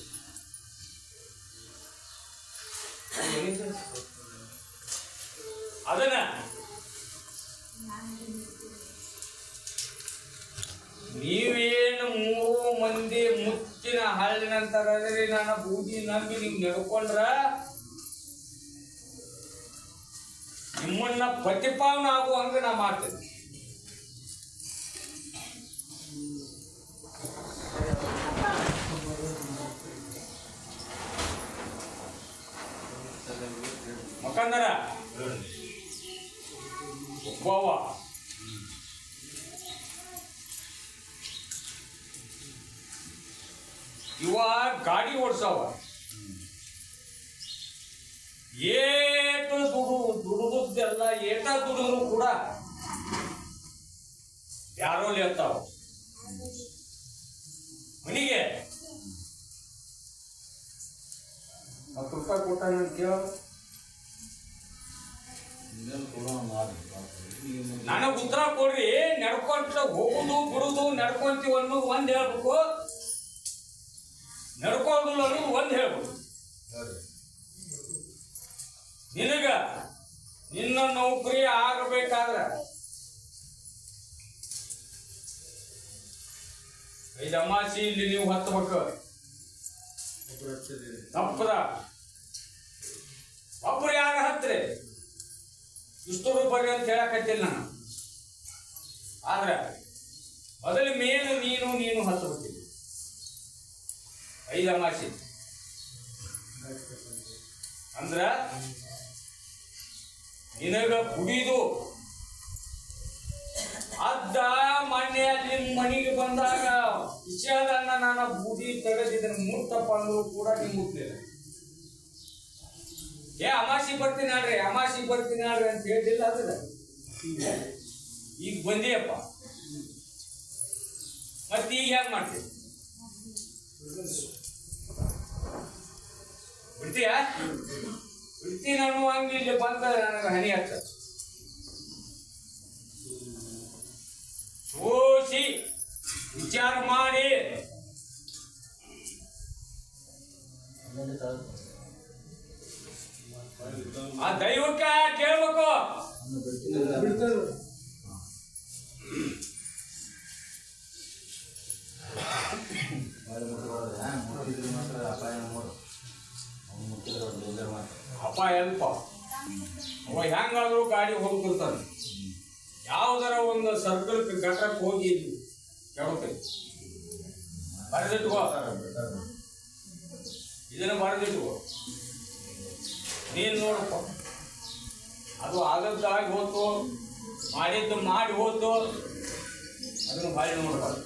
ಅದನ್ನ ನೀವೇನು 3 ಮಂದಿ ಮುಚ್ಚಿನ ಹಳ್ಳಿನಂತರ ನನ್ನ ಬೂದಿ ನಂಬಿ ನೀವು ನಡ್ಕೊಂಡ್ರ ನಿಮ್ಮನ್ನ ಪ್ರತಿಪಾವನೆ ಆಗುವಂಗ ನಾ ಮಾಡ್ತೇನೆ. ಮಕ್ಕಂದರ ಒಬ್ಬವ ಇವ ಗಾಡಿ ಓಡಿಸವ, ಏಟು ದುಡುದೆಲ್ಲ ಏಟ ದುಡಿದ್ರು ಕೂಡ ಯಾರೋ ಲೇತಾವ ಮನಿಗೆ 10 ರೂಪಾಯಿ ಕೊಟ್ಟ ಕೇಳ. ನನಗೆ ಉತ್ತರ ಕೊಡ್ರಿ. ನಡ್ಕೊಂತ ಹೋಗುದು ಬಿಡುದು ನಡ್ಕೊಂತೀವಿ ಅನ್ನೋದು 1 ಹೇಳ್ಬೇಕು, ನಡ್ಕೋದಿಲ್ಲ ಅನ್ನೋದು 1 ಹೇಳ್ಬೇಕು. ನಿನಗ ನಿನ್ನ ನೌಕರಿ ಆಗಬೇಕಾದ್ರ 5 ಅಮಾಸಿ ಇಲ್ಲಿ ನೀವು ಹತ್ತಬೇಕು. ತಪ್ಪದ ಒಬ್ರು ಯಾರ ಹತ್ರಿ ಇಷ್ಟರು ಬರ್ರಿ ಅಂತ ಹೇಳಕತ್ತಿಲ್ಲ ನಾನು. ಆದ್ರೆ ಮೊದಲ ಮೇಲೆ ನೀನು ಹತ್ತು ಬರ್ತೀನಿ 5 ಅಮಾಸಿ ಅಂದ್ರ ನಿನಗ ಕುಡಿದು ಅದ್ದ ಮೊನ್ನೆ ನಿಮ್ ಮನೆಗೆ ಬಂದಾಗ ವಿಷಯದನ್ನ ನಾನು ಬುಡಿ ತೆಗೆದಿದ್ದನ್ನು ಮುಟ್ಟಪ್ಪ ಅಂದ್ರು ಕೂಡ ನೀವು ಮುಟ್ಲಿಲ್ಲ. ಅಮಾಸಿ ಬರ್ತೀನಿ ಆಡ್ರಿ ಅಂತ ಹೇಳಿಲ್ಲ. ಅದ್ರ ಈಗ ಬಂದಿಯಪ್ಪ, ಮತ್ತೆ ಈಗ ಹೇಗ್ ಮಾಡ್ತೀನಿ? ಬಿಡ್ತೀನಿ ಅನ್ನುವಂಗ ಇಲ್ಲಿ ಬಂದ ನನಗೆ ಹನಿ ಹಚ್ಚ ಸೋಸಿ ವಿಚಾರ ಮಾಡಿ ಆ ದೈವಕ್ಕೆ ಕೇಳ್ಬೇಕು. ಅಪ್ಪ ಎಲ್ಪ ಅವ ಹೆಂಗಾದ್ರೂ ಗಾಡಿ ಹೋಗ್ತಿರ್ತಾನೆ. ಯಾವ್ದಾರ ಒಂದು ಸರ್ಕಲ್ ಘಟಕ್ ಹೋಗಿ ಕೇಳ್ತೈತಿ. ಬರೆದಿಟ್ಕೋ, ಇದನ್ನ ಬರೆದಿಟ್ಕೋ. ನೀನ್ ನೋಡಪ್ಪ, ಅದು ಆಗದ್ದಾಗಿ ಹೋತು, ಮಾಡಿದ್ದು ಮಾಡಿ ಹೋತು, ಅದನ್ನು ಬಾಳಿ ನೋಡ್ಬಾರ್ದು.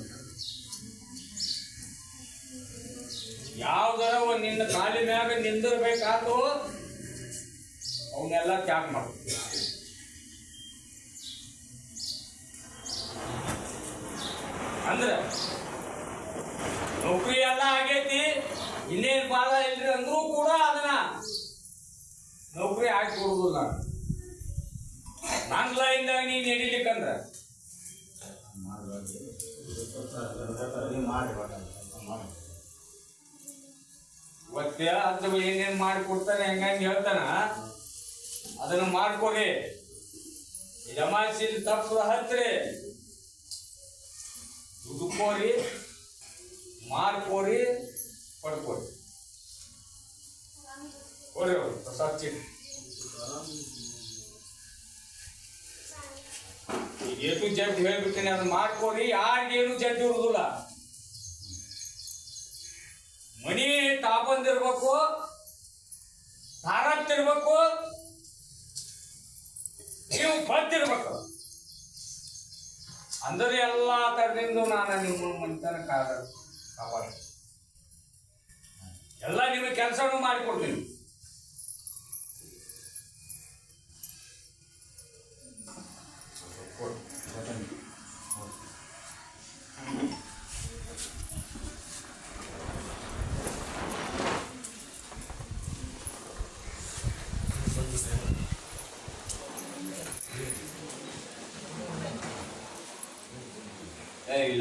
ಯಾವ್ದಾರ ಒಂದು ನಿನ್ನ ಕಾಲಿ ಮ್ಯಾಗ ನಿಂದಿರ್ಬೇಕಾದ್ರು ಅವನ್ನೆಲ್ಲ ತ್ಯಾಗ ಮಾಡು. ಅಂದ್ರೆ ನೌಕರಿ ಎಲ್ಲ ಆಗೈತಿ, ಇನ್ನೇನ್ ಬಾಳ ಇಲ್ರಿ ಅಂದ್ರೂ ಕೂಡ ಅದನ್ನ ನೌಕರಿ ಹಾಕಿ ಕೊಡುದಿಲ್ಲ. ನನ್ನ ಲೈನ್ದಾಗ ನೀನ್ ನಡಿಲಿಕ್ಕಂದ್ರ ಇವತ್ತೇ ಅಥವಾ ಏನೇನ್ ಮಾಡಿಕೊಡ್ತಾನೆ ಹೆಂಗಂಗೆ ಹೇಳ್ತಾನ ಅದನ್ನ ಮಾಡ್ಕೊಡಿ. ಜಮಾಯಿಸಿ ತಪ್ಪು ಹತ್ರಿ, ದುಡ್ಕೋರಿ, ಮಾಡ್ಕೋರಿ, ಪಡ್ಕೋರಿ. ಕೊಡ್ರಿ ಅವ್ರು ಪ್ರಸಾದ್ ಚೀಟಿ. ಈಗ ಏನು ಜಡ್ ಹೇಳ್ಬಿಡ್ತೀನಿ, ಅದನ್ನ ಮಾಡ್ಕೋರಿ. ಯಾರಿಗೇನು ಜಡ್ ಇರುದಿಲ್ಲ. ಮನಿ ತಾಪಂದಿರ್ಬೇಕು, ತಾರತ್ತಿರ್ಬೇಕು, ನೀವು ಬದ್ದಿರ್ಬೇಕು. ಅಂದ್ರೆ ಎಲ್ಲಾ ತರದಿಂದ ನಾನು ನಿಮ್ಮ ಮನಿತನ ಕಾಪಾಡ ಎಲ್ಲ ನಿಮಗೆ ಕೆಲಸನೂ ಮಾಡಿಕೊಡ್ತೀನಿ.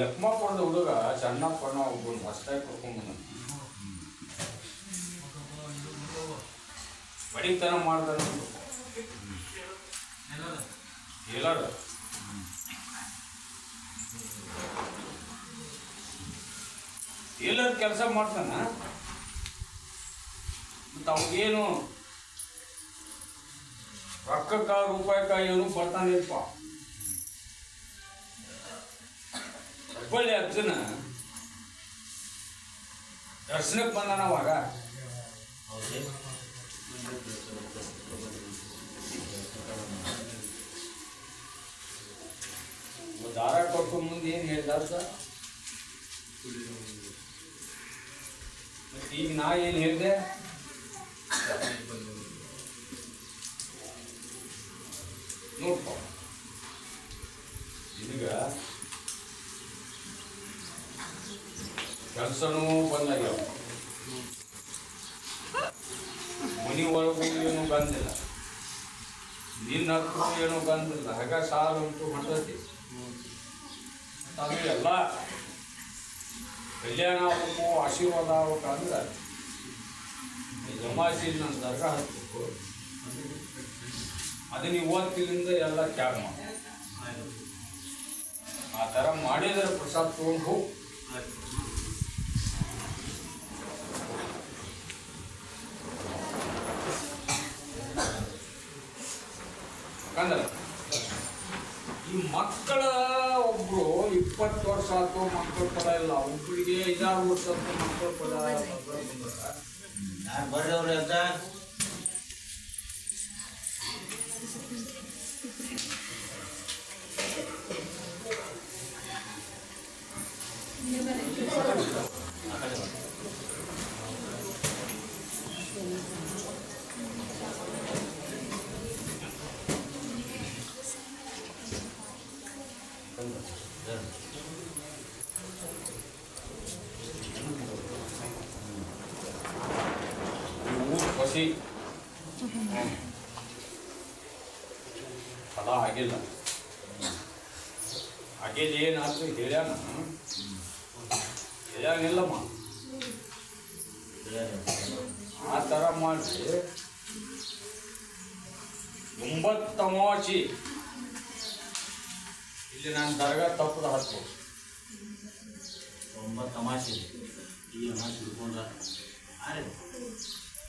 ಲಕ್ಷ್ಮಪ್ಪರದ ಹುಡುಗ ಚೆನ್ನಪ್ಪನ ಒಬ್ಬನು ಹೊಸದಾಗಿ ಕರ್ಕೊಂಡ್ಬಂದ ಬಡಿತನ ಮಾಡ್ತಾನ. ಎಲ್ಲಾರ ಎಲ್ಲರ ಕೆಲಸ ಮಾಡ್ತಾನ. ಮತ್ತು ಅವ್ಗೇನು ರೊಕ್ಕಕ್ಕ ರೂಪಾಯಿಕ ಏನು ಬರ್ತಾನಿಲ್ಪ. ಹುಬ್ಬಳ್ಳಿ ಅರ್ಜುನ ದರ್ಶನಕ್ಕೆ ಬಂದಾನ. ಅವಾಗ ದಾರ ಕೊಟ್ಟು ಮುಂದೆ ಏನು ಹೇಳ್ದ ಮತ್ತೆ ಈಗ ನಾ ಏನು ಹೇಳಿದೆ? ನೋಡ್ಪ ಈಗ ಕೆಲಸನೂ ಬಂದಾಗ್ಯಾವ, ಮನಿ ಒಳಗೂ ಏನೂ ಬಂದಿಲ್ಲ, ನಿನ್ನ ಹತ್ರ ಏನೂ ಬಂದಿಲ್ಲ. ಹಾಗ ಸಾಲಂತೂ ಹೊಂಟತಿ. ಅದು ಎಲ್ಲ ಕಲ್ಯಾಣ ಆಗಬೇಕು, ಆಶೀರ್ವಾದ ಆಗ್ಬೇಕಂದ್ರೆ ಜಮಾಯಿಸಿ ನನ್ನ ದರ್ಗಾ ಹತ್ತಬೇಕು. ಅದನ್ನ ಇವತ್ತಿನಿಂದ ಎಲ್ಲ ತ್ಯಾಗ ಮಾಡಿ ಆ ಥರ ಮಾಡಿದರೆ ಪ್ರಸಾದ್ ತಗೊಂಡು ಹೋಗಿ ಯಾಕಂದ್ರೆ ಈ ಮಕ್ಕಳ ಒಬ್ರು 20 ವರ್ಷ ಆಯ್ತು ಮಕ್ಕಳ ಪದ ಇಲ್ಲ, ಒಬ್ಬರಿಗೆ 5-6 ವರ್ಷ ಆಯ್ತು ಮಕ್ಕಳ ಪದ. ಯಾರು ಬರ್ರಿ ಅವ್ರಿ ಅಂತ ಹೊಸಿ ಫಲ ಆಗಿಲ್ಲ. ಆಗಿಲ್ಲ ಏನಾದ್ರು ಹೇಳ್ಯಾನಿಲ್ಲಮ್ಮ. ಆ ಥರ ಮಾಡಿ 9 ಅಮಾವಾಸ್ಯೆ ಇಲ್ಲಿ ನಾನು ದರ್ಗಾ ತಪ್ಪದ 10 9 ಅಮಾಸೆ ಈ ಅಮಾಸೆ ಹಿಡ್ಕೊಂಡ್ರ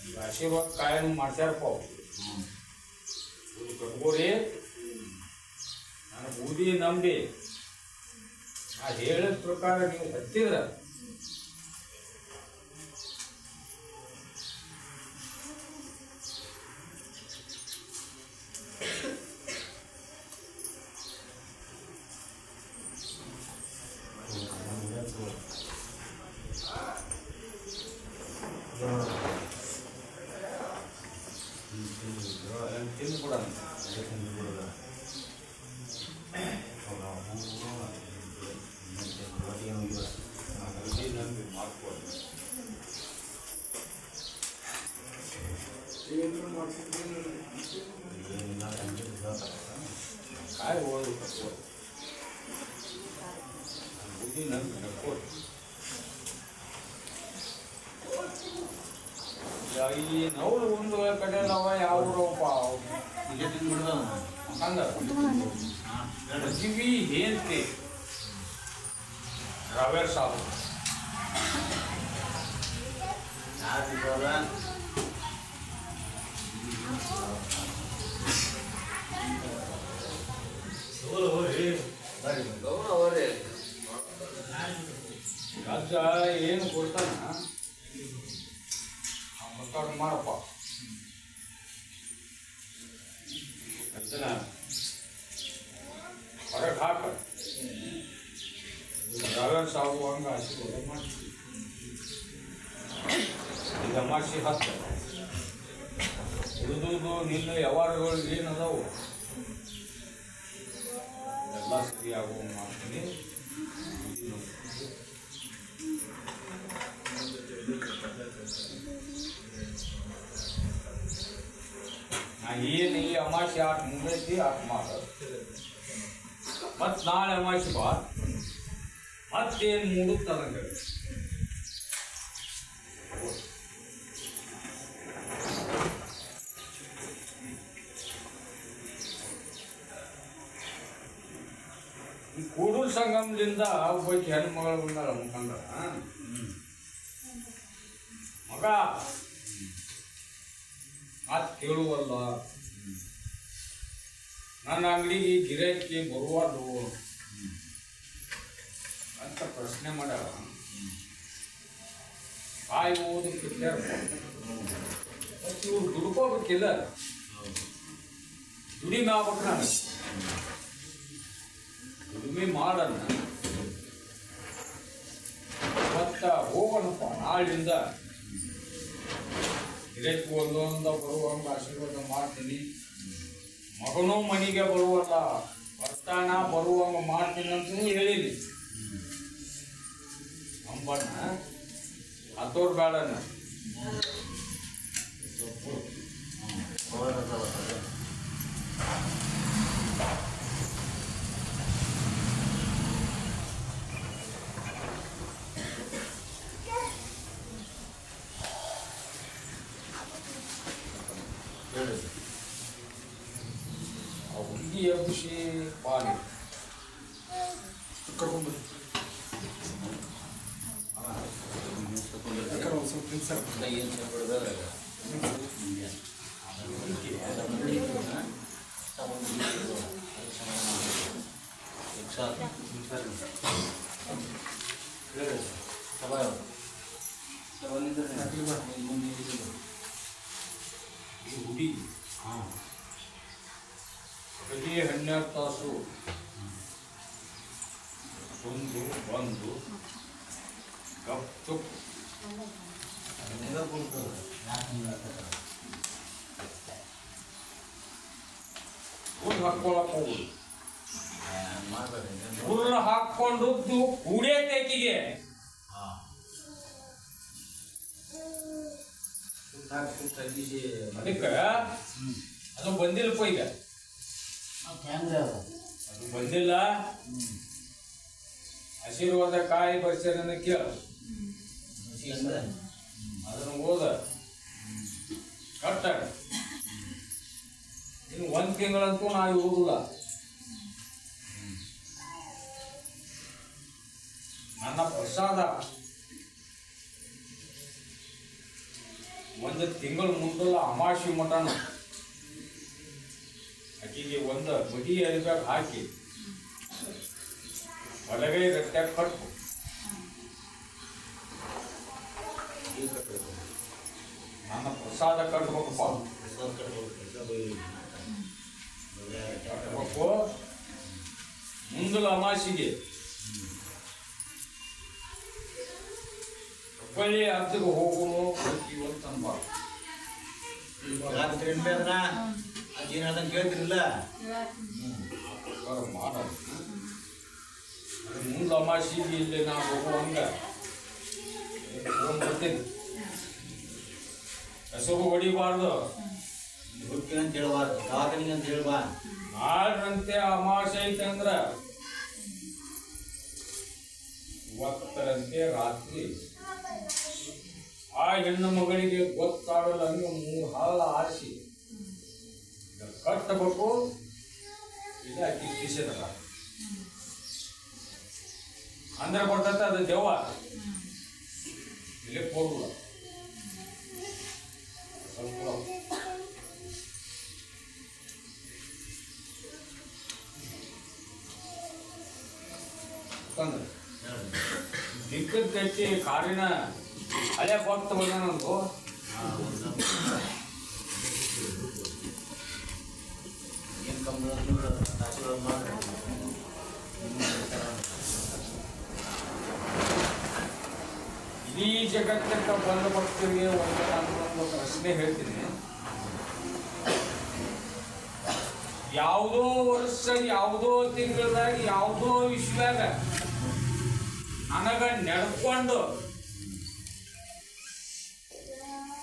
ಈಗ ಆಶೀರ್ವಾದ ಕಾಯನು ಮಾಡ್ಸ್ಯಾರಪ್ಪ ಅವ್ರು. ಕಟ್ಕೋರಿ ನನ್ನ ಬೂದಿ ನಂಬಿ ನಾ ಹೇಳಿದ ಪ್ರಕಾರ ನೀವು ಹತ್ತಿದ್ರ ತಿಂದು ಕಾಯಿ ಹೋದ್ರು ಕಟ್ಕೋರಿ ಬೂದಿ ನಂಬಿ ಕಟ್ಕೋರಿ. ಈ ನವ್ರು ಒಂದು ಕಡೆ ಅವ ಯಾವ ಊರಪ್ಪ ಈಗ ತಿಂದ್ಬಿಡ್ದ ಮದ್ವಿ ಏನ್ತಿ ರಾವೇರ್ ಸಾಬು ಯಾರು ತಿಂದವ್ರ ಗಜ್ಜ ಏನು ಕೊಡ್ತಾನ ಪ್ರಕಾರ ಮಾಡಪ್ಪ. ಗಜ್ಜನ ಹೊರಗೆ ಹಾಕ ರಾವೇರ್ ಸಾಬು ಹಂಗ ಆಶೀರ್ವಾದ ಮಾಡ್ತೀವಿ. ಈಗ ಅಮಾಸಿ 10 ಉಳಿದುದು ನಿನ್ನ ವ್ಯವಹಾರಗಳು ಏನದಾವು ಎಲ್ಲ ಸರಿಯಾಗುವ ಮಾಡ್ತೀನಿ. ನಾ ಏನು ಈ ಅಮಾಸೆ 8 ಮುಂದೈತಿ 8 ಮಾಡ ಮತ್ತು ನಾಳೆ ಅಮಾಸೆ ಬಾ ಮತ್ತೇನು ಮೂಡುತ್ತದಂಗೆ ಈ ಕೂಡೂರು ಸಂಗಮದಿಂದ ಒಬ್ಬಾಕಿ ಹೆಣ್ಣು ಮಗಳು ಬಂದಾಳ ಮುಖಂಡ ಮಗ ಮಾತು ಕೇಳುವಲ್ಲ, ನನ್ನ ಅಂಗಡಿಗೆ ಗಿರಾಕಿ ಬರುವುದು ಅಂತ ಪ್ರಶ್ನೆ ಮಾಡ್ಯಾಳ. ಬಾಯಿ ಓದು ಕಿಟ್ಟ್ಯಾರ ಮತ್ತು ಇವ್ರು ದುಡ್ಕೋಬೇಕಿಲ್ಲ, ದುಡಿಮೆ ಆಗ್ಬೇಕು. ನಾನು ದುಡಿಮೆ ಮಾಡನ್ನ ಮತ್ತು ಹೋಗೋಣಪ್ಪ ನಾಳಿಂದ ಗಿರಾಕಿ ಒಂದೊಂದ ಬರುವಂಗ ಆಶೀರ್ವಾದ ಮಾಡ್ತೀನಿ. ಮಗನೂ ಮನೆಗೆ ಬರುವಲ್ಲ, ಬರ್ತಾನ ಬರುವಂಗ ಮಾಡ್ತೀನಿ ಅಂತೂ ಹೇಳಿನಿ. ನಂಬಣ್ಣ ಹತ್ತೋರ್ ಬೇಡಣ್ಣ ಹುಡುಗಿ ಎಬ್ಬಿಸಿ ಬಾಲಿ ಕರ್ಕೊಂಡ್ಬಂದು ಏನು ಹುಡಿ ಬೆಳಿಗ್ಗೆ 12 ತಾಸು ಬಂದು ಗಪ್ ಚುಪ್ ಹುಲ್ಲು ಹಾಕ್ಕೊಳಕ್ ಹೋಗುದು. ಹುಲ್ಲು ಹಾಕ್ಕೊಂಡದ್ದು ಕೂಡೇ ತೆಗಿಗೆ ಅದಕ್ಕ ಅದು ಬಂದಿಲ್ಲಪ್ಪ ಈಗ ಅದು ಬಂದಿಲ್ಲ. ಆಶೀರ್ವಾದ ಕಾಯಿ ಬರ್ಸ್ಯಾರ ಕೇಳ ಅದನ್ನ ಓದ ಕಟ್ಟ. ಇನ್ನು 1 ತಿಂಗಳಂತೂ ನಾವು ಇರುವುದಿಲ್ಲ. ನನ್ನ ಪ್ರಸಾದ 1 ತಿಂಗಳು ಮುಂದಲ್ಲ ಅಮಾವಾಸ್ಯೆ ಮಟನ ಆಕೆಗೆ 1 ಬಡಿ ಅರಿಬ್ಯಾಗ ಹಾಕಿ ಬಲಗೈ ಗಟ್ಟ್ಯಾಗ ಕಟ್ಟು. ನನ್ನ ಪ್ರಸಾದ ಕಟ್ಬೇಕಪ್ಪ. ಕಟ್ಬೇಕು ಮುಂದಲ ಅಮಾವಾಸ್ಯೆಗೆ ಹುಬ್ಬಳ್ಳಿ ಅರ್ಧಕ್ಕೆ ಹೋಗೋನು ಬರ್ತೀವಿ ಅಂತ ಅನ್ಬಾರ್ದು. ಕೇಳ್ತಿರಲಿಲ್ಲ ಮಾಡೋದು ಅದು ಮುಂದೆ ಅಮಾವಾಸ್ಯೆಗೆ ಇಲ್ಲಿ ನಾವು ಹೋಗುವಂಗ ಬರ್ತೀನಿ. ಹೆಸರು ಹೊಡಿಬಾರ್ದು, ಅಂತ ಹೇಳ್ಬಾರ್ದು, ದವಾಖಾನಿಗೆ ಅಂತ ಹೇಳ್ಬಾರ್ದು. ನಾಡ್ರಂತೆ ಅಮಾವಾಸ್ಯೆ ಐತೆ ಅಂದ್ರ ಇವತ್ತರಂತೆ ರಾತ್ರಿ ಆ ಹೆಣ್ಣು ಮಗಳಿಗೆ ಗೊತ್ತಾಗಲ್ಲ ಹಂಗೆ 3 ಹಾಲ ಆರಿಸಿ ಕಟ್ಟಬೇಕು. ಇಲ್ಲ ಅಕ್ಕಿ ಕಿಸೆದಲ್ಲ ಅಂದ್ರೆ ಬರ್ತೈತೆ ಅದು ದೆವ್ವ ಇಲ್ಲಿ ಕೊಡಲ್ಲ. ಸ್ವಲ್ಪ ದಿಕ್ಕದ ಕಟ್ಟಿ ಕಾರಿನ ಹಳೆ ಭಕ್ತ ಬಂದನಂದು ಏನು ಕಂಬಳ ಆಶೀರ್ವಾದ ಮಾಡಿ ಇಡೀ ಜಗತ್ತಕ್ಕ ಬಂದ ಭಕ್ತರಿಗೆ ಒಂದು ಪ್ರಶ್ನೆ ಹೇಳ್ತೀನಿ. ಯಾವುದೋ ವರ್ಷ ಯಾವುದೋ ತಿಂಗಳದಾಗ ಯಾವುದೋ ವಿಶ್ವಾಗ ನನಗ ನಡ್ಕೊಂಡು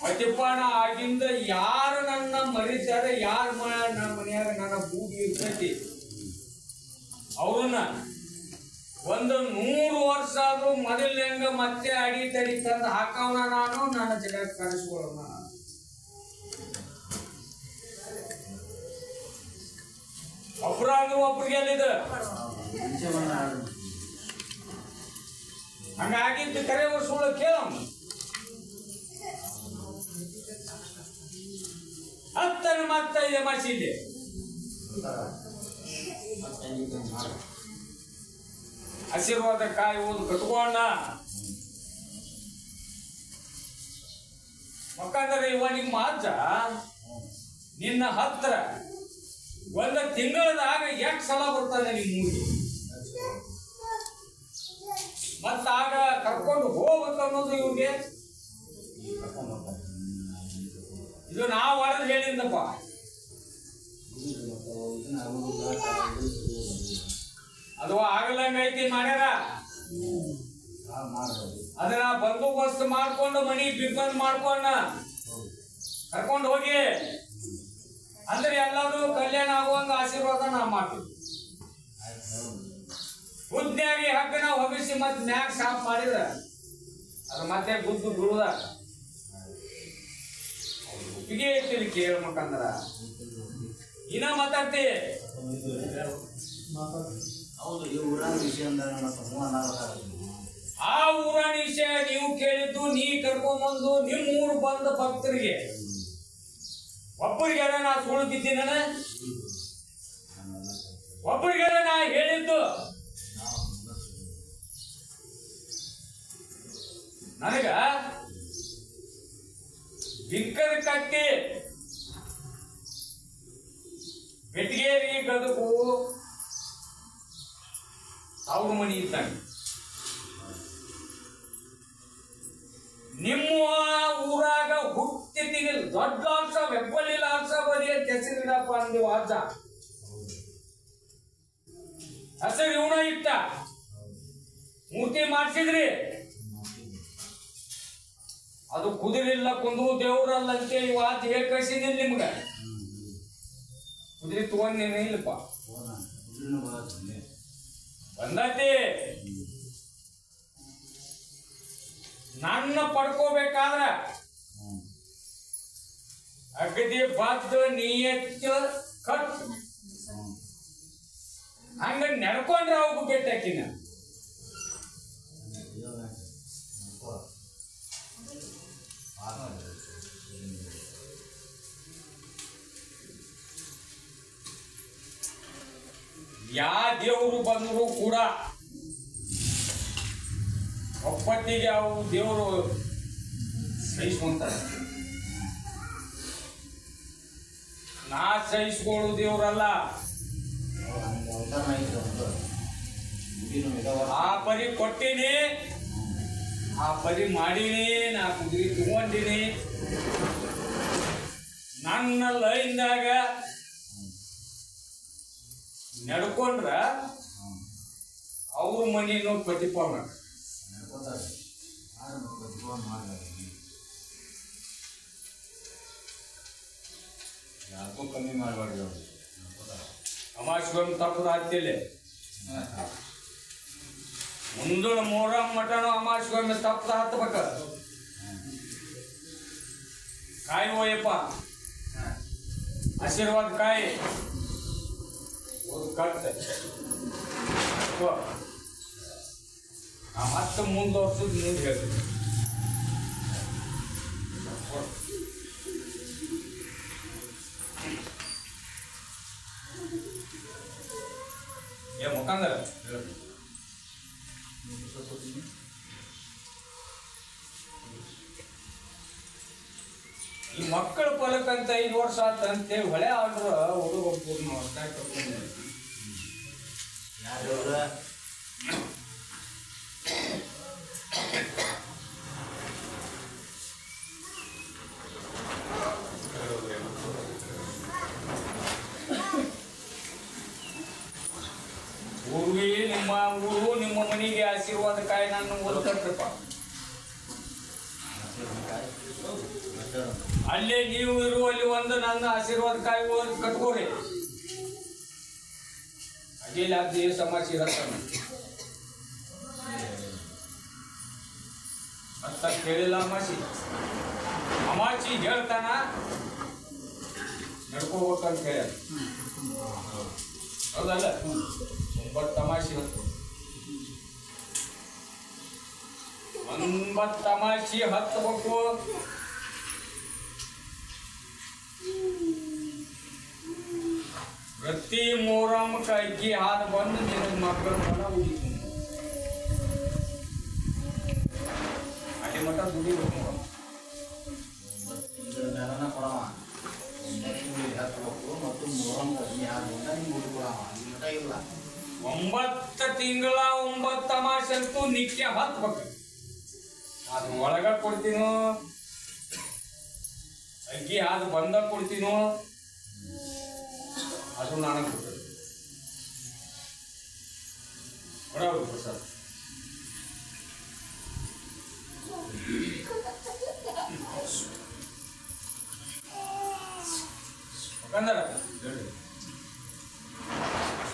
ಪತಿಪಾನ ಆಗಿಂದ ಯಾರು ನನ್ನ ಮರಿತಾರೆ, ಯಾರ ನನ್ನ ಮನೆಯಾಗ ನನ್ನ ಬೂದಿ ಇರ್ತೈತಿ ಅವ್ರನ್ನ 100 ವರ್ಷ ಆದ್ರೂ ಮೊದಲಿನಂಗ ಮತ್ತೆ ಅಡಿ ತಡಿ ತಂದು ಹಾಕವನ ನಾನು, ನನ್ನ ಜಗತ್ ಕರೆಸ್ಕೊಳ್ಳೋಣ. ಒಬ್ರಾದ್ರೂ ಒಬ್ರಿಗೆ ಎಲ್ಲಿದೆ ಹಂಗಾಗಿದ್ದು ಕರೆ ಸುಳ್ಳು ಕೇಳ. ಹತ್ತನ ಮತ್ತೆ ಮಸೀದಿ ಆಶೀರ್ವಾದ ಕಾಯಿ ಓದು ಕಟ್ಕೊಂಡ ಮಕ್ಕಂದ್ರೆ ಇವ ನಿಮ್ಮ ಅಜ್ಜ ನಿನ್ನ ಹತ್ರ 1 ತಿಂಗಳದಾಗ 8 ಸಲ ಬರ್ತಾನೆ ನಿಮ್ಮ ಊರಿಗೆ. ಮತ್ತಾಗ ಕರ್ಕೊಂಡು ಹೋಗ್ಬೇಕು ಅನ್ನೋದು ಇವ್ರಿಗೆ ಇದು ನಾವು ಹೊಡೆದು ಹೇಳಿದ್ದಪ್ಪ. ಅದು ಆಗಲಂಗ ಐತಿ ಮಾಡ್ಯಾರ. ಅದನ್ನ ಬಂದೋಬಸ್ತ್ ಮಾಡ್ಕೊಂಡು ಮನಿ ಬಿಗ್ಬಂದ್ ಮಾಡ್ಕೊಂಡ ಕರ್ಕೊಂಡು ಹೋಗಿ ಅಂದ್ರೆ ಎಲ್ಲಾದ್ರೂ ಕಲ್ಯಾಣ ಆಗುವಂಗ ಆಶೀರ್ವಾದ ನಾವು ಮಾಡ್ತೀವಿ. ಬುದ್ಧಿಯಾಗಿ ಹಗ್ಗನ ಹೊಗಿಸಿ ಮತ್ತೆ ಮ್ಯಾಗ ಸಾಫ್ ಮಾಡಿದ್ರ ಅದು ಮತ್ತೆ ಗುದ್ದು ಬೀಳುದ ಒಪ್ಪಿಗೆ ಐತಿ ಕೇಳ್ಬೇಕಂದ್ರ ಇನ್ನ ಮಾತಾಡ್ತಿ. ಹೌದು, ಈ ಊರಾನ ವಿಷಯ ಆ ಊರಾನ ವಿಷಯ ನೀವು ಕೇಳಿದ್ದು, ನೀ ಕರ್ಕೊಂಡ್ಬಂದು ನಿಮ್ಮ ಊರು ಬಂದ ಭಕ್ತರಿಗೆ ಒಬ್ಬರಿಗೆಲ್ಲ ನಾ ಸುಳ್ಳು ಬಿದ್ದೀನಿ, ಒಬ್ಬರಿಗೆಲ್ಲ ನಾ ಹೇಳಿದ್ದು ನನಗ ಬಿಂಕದ ಕಟ್ಟಿ ಬೆಟಗೇರಿ ಗದಗು ಅವ್ರ ಮನಿ ಇದ್ದಂಗ. ನಿಮ್ಮ ಊರಾಗ ಹುಟ್ಟಿದ ದೊಡ್ಡ ಲಾಲ್ಸ ಹೆಬ್ಬಳ್ಳಿ ಲಾಲ್ಸ ಬರೀ ಹೆಸರಿಡಪ್ಪ ಅಂದಿವ ಅಜ್ಜ. ಹೆಸರು ಇವನ ಇಟ್ಟ ಮೂರ್ತಿ ಮಾಡ್ಸಿದ್ರಿ. ಅದು ಕುದುರಿಲ್ಲ ಕುಂದು ದೇವ್ರಲ್ಲ ಅಂತೇಳಿ ವಾಚ್ ಹೇಳಿ ಕಳ್ಸಿದಿಲ್ಲ ನಿಮ್ಗ. ಕುದುರೆ ತಗೊಂಡೇನೆ ಇಲ್ಲಪ್ಪ, ಬಂದತಿ. ನನ್ನ ಪಡ್ಕೋಬೇಕಾದ್ರ ಅಗದಿ ಬದ್ದ ನಿಯತ್ತ ಕಟ್ ಹಂಗ ನಡ್ಕೊಂಡ್ರೆ ಅವಾಗ ಭೇಟಿ ಹಾಕಿನ. ಯಾ ದೇವರು ಬಂದ್ರು ಕೂಡ ಒಪ್ಪತ್ತಿಗೆ ಅವು ದೇವರು ಸಹಿಸ್ಕೊಂತಾರೆ. ನಾ ಸಹಿಸ್ಕೊಳ್ಳು ದೇವ್ರಲ್ಲ. ಆ ಪರಿ ಕೊಟ್ಟಿನಿ, ಆ ಪರಿ ಮಾಡೀನಿ, ನಾ ಕುದುರೆ ತಗೊಂಡಿನಿ. ನನ್ನ ಲೈನ್ದಾಗ ನಡ್ಕೊಂಡ್ರ ಅವ್ರ ಮನೇನು ಪ್ರತಿಪಾವನ ಯಾಕೋ ಕಮ್ಮಿ ಮಾಡಬಾರ್ದು. ಅಮಾಸ್ಯೊಮ್ಮೆ ತಪ್ಪದ ಹತ್ತಿಲ್ಲ. ಮುಂದಳ ಮೊಹರಂ ಮಟನು ಅಮಾಸ್ಯೊಮ್ಮೆ ತಪ್ಪದ ಹತ್ತಬೇಕ. ಕಾಯಿ ಹೋಯಪ್ಪ, ಆಶೀರ್ವಾದ ಕಾಯಿ ಕಟ್ ಮತ್ತೆ ಮುಂದುವರ್ಸೋದು ಮುಂದೆ ಹೇಳ್ತೀನಿ. ಏ ಮುಖಂದರ ಈ ಮಕ್ಕಳ ಫಲಕ್ಕಂತ 5 ವರ್ಷ ಆತ ಅಂತೇಳಿ ಹೊಳೆ ಆಡ್ರ ಹುಡುಗ ಪೂರ್ಣ ಹೊಸ್ತಾಗಿ ಕರ್ಕೊಂಡು ಊರಿಗೆ ನಿಮ್ಮ ಊರು ನಿಮ್ಮ ಮನೆಗೆ ಆಶೀರ್ವಾದ ಕಾಯಿ ನಾನು ಓದ್ಕಟ್ರಪ್ಪ. ಅಲ್ಲೇ ನೀವು ಇರುವಲ್ಲಿ ಒಂದು ನನ್ನ ಆಶೀರ್ವಾದ ಕಾಯಿ ಕಟ್ಕೋರಿ. ಅಜೇಲ್ ಆಗ್ದಿ ಸಮಾಜ ಅಂತ ಕೇಳಿಲ್ಲ. ಅಮಾಚಿ ಹೇಳ್ತಾನ ನಡ್ಕೋಬೇಕಂತ ಹೇಳ. ಹೌದಲ್ಲ? 9 ತಮಾಷೆ ಹತ್ತು 9 ತಮಾಷೆ ಹತ್ತಬೇಕು. ಪ್ರತಿ ಮೊಹರಮ್ಕ ಅಕ್ಕಿ ಹಾದು ಬಂದು ನಿನ್ನ ಮಕ್ಕಳ ಮನ ಉಳಿತು. ಅಲ್ಲಿ ಮಠ ದುಡಿಬೇಕು. ಕೊಡವ ಮತ್ತು ಮೊಹರಂ ಇಲ್ಲ 9 ತಿಂಗಳ 9 ತಮಾಷೆ ಅಂತೂ ನಿತ್ಯ ಹತ್ಬೇಕು. ಅದು ಒಳಗ ಕೊಡ್ತೀನೋ ಅಕ್ಕಿ ಹಾದು ಬಂದ ಕೊಡ್ತೀನೋ ಅದು ನನಗೆ ಕೊಡ್ತದೆ. ಕೊಡಬೇಕು ಸರ್. ಯಾಕಂದ್ರೆ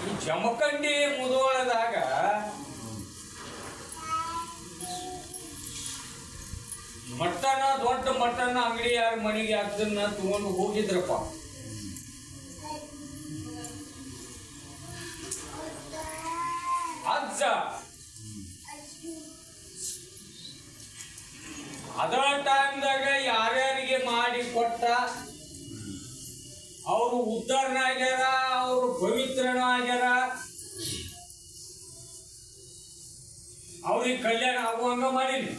ಈ ಜಮಖಂಡಿ ಮುಧೋಳದಾಗ ಮಟನ ದೊಡ್ಡ ಮಟನ ಅಂಗಡಿ ಯಾರ ಮನೆಗೆ ಅದನ್ನ ತಗೊಂಡು ಹೋಗಿದ್ರಪ್ಪ. ಅಜ್ಜ ಅದ ಟೈಮ್ದಾಗ ಯಾರ್ಯಾರಿಗೆ ಮಾಡಿ ಕೊಟ್ಟ ಅವರು ಉದ್ಧಾರನ ಆಗ್ಯಾರ, ಅವರು ಪವಿತ್ರನ ಆಗ್ಯಾರ, ಅವ್ರಿಗೆ ಕಲ್ಯಾಣ ಆಗುವಂಗ ಮಾಡೀನಿ.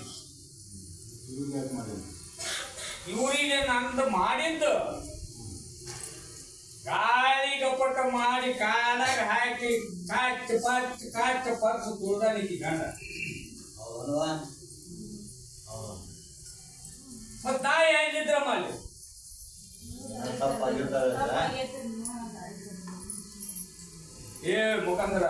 ಇವರಿಗೆ ನಂದು ಮಾಡಿದ್ದು ಗಾಳಿ ಗಪ್ಪಟ ಮಾಡಿ ಕಾಲಾಗ ಹಾಕಿ ಕಾಚ ಪರ್ಸು ತುಳ್ದಾನಿಕ್ಕಿ ಗಂಡ ಮತ್ ತಾಯಿ ಹೆಂಗಿದ್ರಮ್ಮ ಅಲ್ಲಿ ಏ ಮುಖಂದ್ರ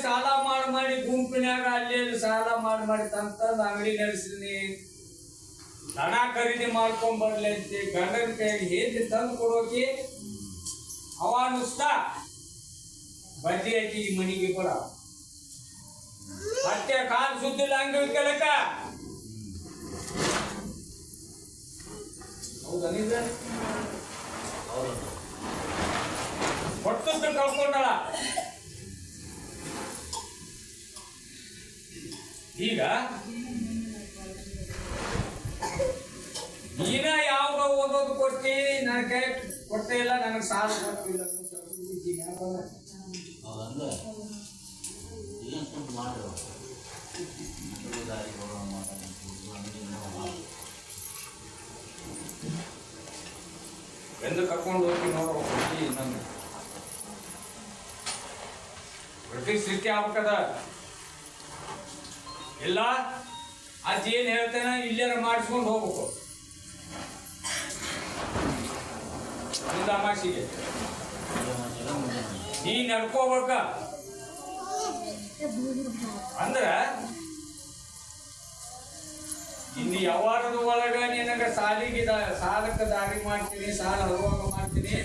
ಸಾಲ ಮಾಡಿ ಗುಂಪಿನಾಗ ಅಲ್ಲಿ ಸಾಲ ಮಾಡಿ ತಂತಂದ ಅಂಗಡಿ ನಡೆಸಿನಿ ದನ ಖರೀದಿ ಮಾಡ್ಕೊಂಡ್ ಬರ್ಲಿ ಅಂತ ಗಂಡನ ಕೈಗೆ ಹೇಗೆ ತಂದು ಕೊಡೋಕೆ ಅವ ನುಸ್ತಾ ಬಡ್ಡಿ ಹಾಕಿ ಈ ಮನಿಗೆ ಬರ ಮತ್ತೆ ಕಾಲು ಸುದ್ದಿಲ್ಲ ಅಂಗಡಿ ಕೇಳಕ ಹೌದಾ ನಿಜ ಕೊಟ್ಟದ್ದು ಕಳ್ಕೊಂಡಳ ಈಗ ನೀನ ಯಾವಾಗ ಓದೋದು ಕೊಟ್ಟಿ ನನ್ನ ಕೈ ಕೊಟ್ಟೇ ಇಲ್ಲ ನನಗೆ ಸಾಲ ಕೊಟ್ಟಿಲ್ಲ ಎಂದು ಕರ್ಕೊಂಡು ಹೋಗಿ ನೋಡೋ ನನ್ನ ಪ್ರತಿ ಸ್ಥಿತಿ ಆಗ್ಬೇಕದ ಇಲ್ಲ ಅಜ್ಜಿ ಏನ್ ಹೇಳ್ತೇನೆ ಇಲ್ಲೇನ ಮಾಡಿಸ್ಕೊಂಡು ಹೋಗ್ಬೇಕು ಅಮಾಸಿಗೆ ನೀ ನಡ್ಕೋಬೇಕ ಅಂದ್ರ ಇನ್ನು ಯಾವಾರದ ಒಳಗ ನಿನಗ ಸಾಲಕ್ಕೆ ದಾರಿ ಮಾಡ್ತೀನಿ ಸಾಲ ಹರುವಾಗ ಮಾಡ್ತೀನಿ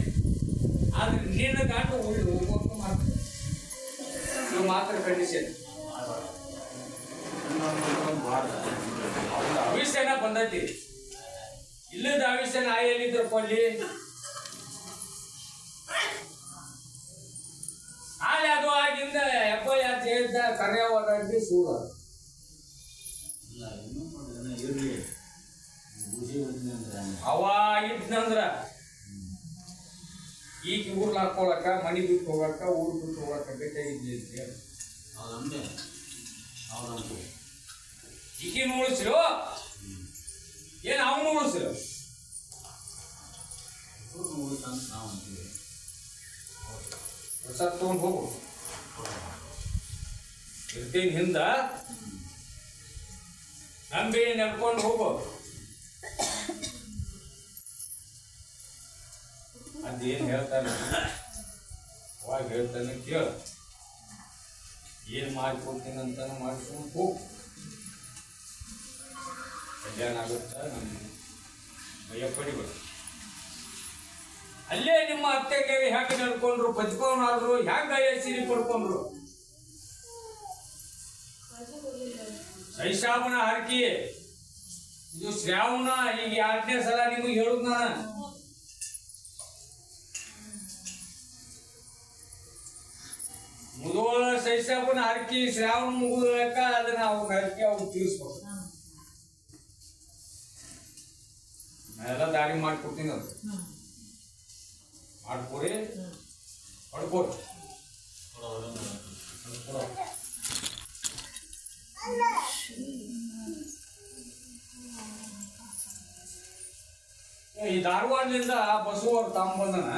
ಆದ್ರೆ ನಿನ್ನ ಗಂಟ ಹೋಗುವಂತ ಮಾಡ್ತೀನಿ ಇದು ಮಾತ್ರ ಕಂಡೀಷನ್ ಅವಿಷ್ಯನ ಬಂದೈತಿ ಇಲ್ಲದ ಅವಿಷ್ಯನ ಎಲ್ಲಿದ್ರು ಕೊಲ್ಲಿ ಆಲೆ ಅದು ಆಗಿಂದ ಎಪ್ಪ ಯಾಕೆ ಹೇಳ್ದ ಕರೆಯವಾದಿ ಸೂಳ ಅವ ಇದ್ನಂದ್ರ ಈಗ ಊರ್ಲ ಹಾಕೊಳಕ ಮನಿ ಬಿಟ್ಟು ಹೋಗಕ್ಕ ಊರ್ ಬಿಟ್ಟು ಹೋಗಕ್ಕ ಬೇಕಾಗಿದ್ಲಿ ಈಗಿನ ಉಳಿಸಿರು ಏನ್ ಅವನು ಉಳಿಸಿರು ತಗೊಂಡು ಹೋಗು ಇರ್ತೀನಿ ಹಿಂದ ನಂಬಿ ನಡ್ಕೊಂಡು ಹೋಗು ಅದೇನ್ ಹೇಳ್ತಾನೆ ಅವಾಗ ಹೇಳ್ತಾನೆ ಕೇಳ ಏನ್ ಮಾಡ್ಕೊಡ್ತೀನಿ ಅಂತಾನ ಮಾಡ್ಕೊಂಡು ಹೋಗು ಕಲ್ಯಾಣ ಆಗುತ್ತಾ ನಮ್ಮ ಭಯ ಪಡಿಬೇಡ ಅಲ್ಲೇ ನಿಮ್ಮ ಅತ್ತೆಗೆ ಹೆಂಗ ನಡ್ಕೊಂಡ್ರು ಬಚ್ಕೊಂಡ್ರು ಹೆಂಗ ಸಿರಿ ಪಡ್ಕೊಂಡ್ರು ಶೈಶಾಬನ ಹರಕಿ ಇದು ಶ್ರಾವಣ ಈಗ 2ನೇ ಸಲ ನಿಮಗೆ ಹೇಳುದ್ ನಾನು ಮುದೋಳ ಶೈಶಾಬನ ಹರಕಿ ಶ್ರಾವಣ ಮುಗಿದಕ ಅದನ್ನ ಅವ್ನ ಹರಕಿ ಅವ್ನು ತೀರಿಸ್ಬೇಕು ನಾನೆಲ್ಲ ದಾರಿ ಮಾಡ್ಕೊಡ್ತೀನಿ ಅದು ಮಾಡ್ಕೊರಿ ಹೊಡ್ಕೊರಿ ಈ ಧಾರವಾಡದಿಂದ ಬಸವ ಅವ್ರು ತಗೊಂಬಂದನ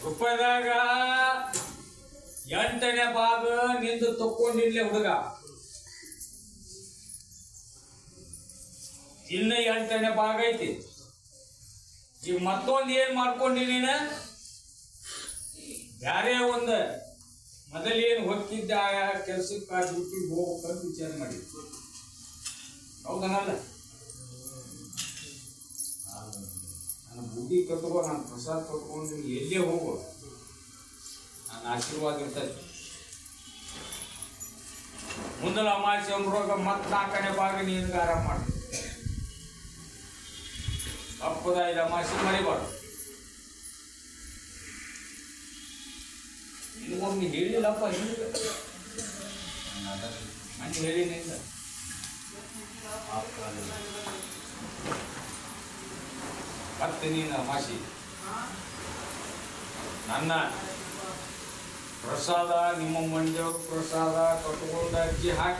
ರೂಪಾಯಿದಾಗ 8ನೇ ಭಾಗ ನಿಂದು ತಕ್ಕೊಂಡಿರ್ಲಿ ಹುಡುಗ ಇನ್ನು 8ನೇ ಭಾಗ ಐತಿ ಈಗ ಮತ್ತೊಂದು ಏನ್ ಮಾಡ್ಕೊಂಡಿನಿ ಬ್ಯಾರೆ ಒಂದು ಮೊದಲೇನು ಹೊಕ್ಕಿದ್ದ ಕೆಲ್ಸಕ್ಕೆ ಡ್ಯೂಟಿಗೆ ಹೋಗ್ಬೇಕಂತ ವಿಚಾರ ಮಾಡಿ ಹೌದನಲ್ಲ ನನ್ನ ಬುದ್ಧಿ ಕಟ್ಕೋ ನಾನು ಪ್ರಸಾದ ಕಟ್ಕೊಂಡು ಎಲ್ಲೇ ಹೋಗು ನನ್ನ ಆಶೀರ್ವಾದ ಇರ್ತದೆ ಮುಂದಲ ಅಮಾವಾಸ್ಯೆ ಅಂದ್ರಾಗ ಮತ್ತೆ 4ನೇ ಭಾಗ ನೀನ್ಗೆ ಆರಾಮ ಮಾಡಿ ಹಬ್ಬದ 5 ಅಮಾವಾಸ್ಯೆ ಮರಿಬಾರ್ದು ಇನ್ನೊಮ್ಮೆ ಹೇಳಿಲ್ಲಪ್ಪ ಹಿಂಗೆ ಹೇಳಿ ಮತ್ತೆ ನೀನು ಮಾಸಿ ನನ್ನ ಪ್ರಸಾದ ನಿಮ್ಮ ಮಂಜವ್ರ ಪ್ರಸಾದ ಕಟ್ಕೊಂಡು ಅರ್ಜಿ ಹಾಕ,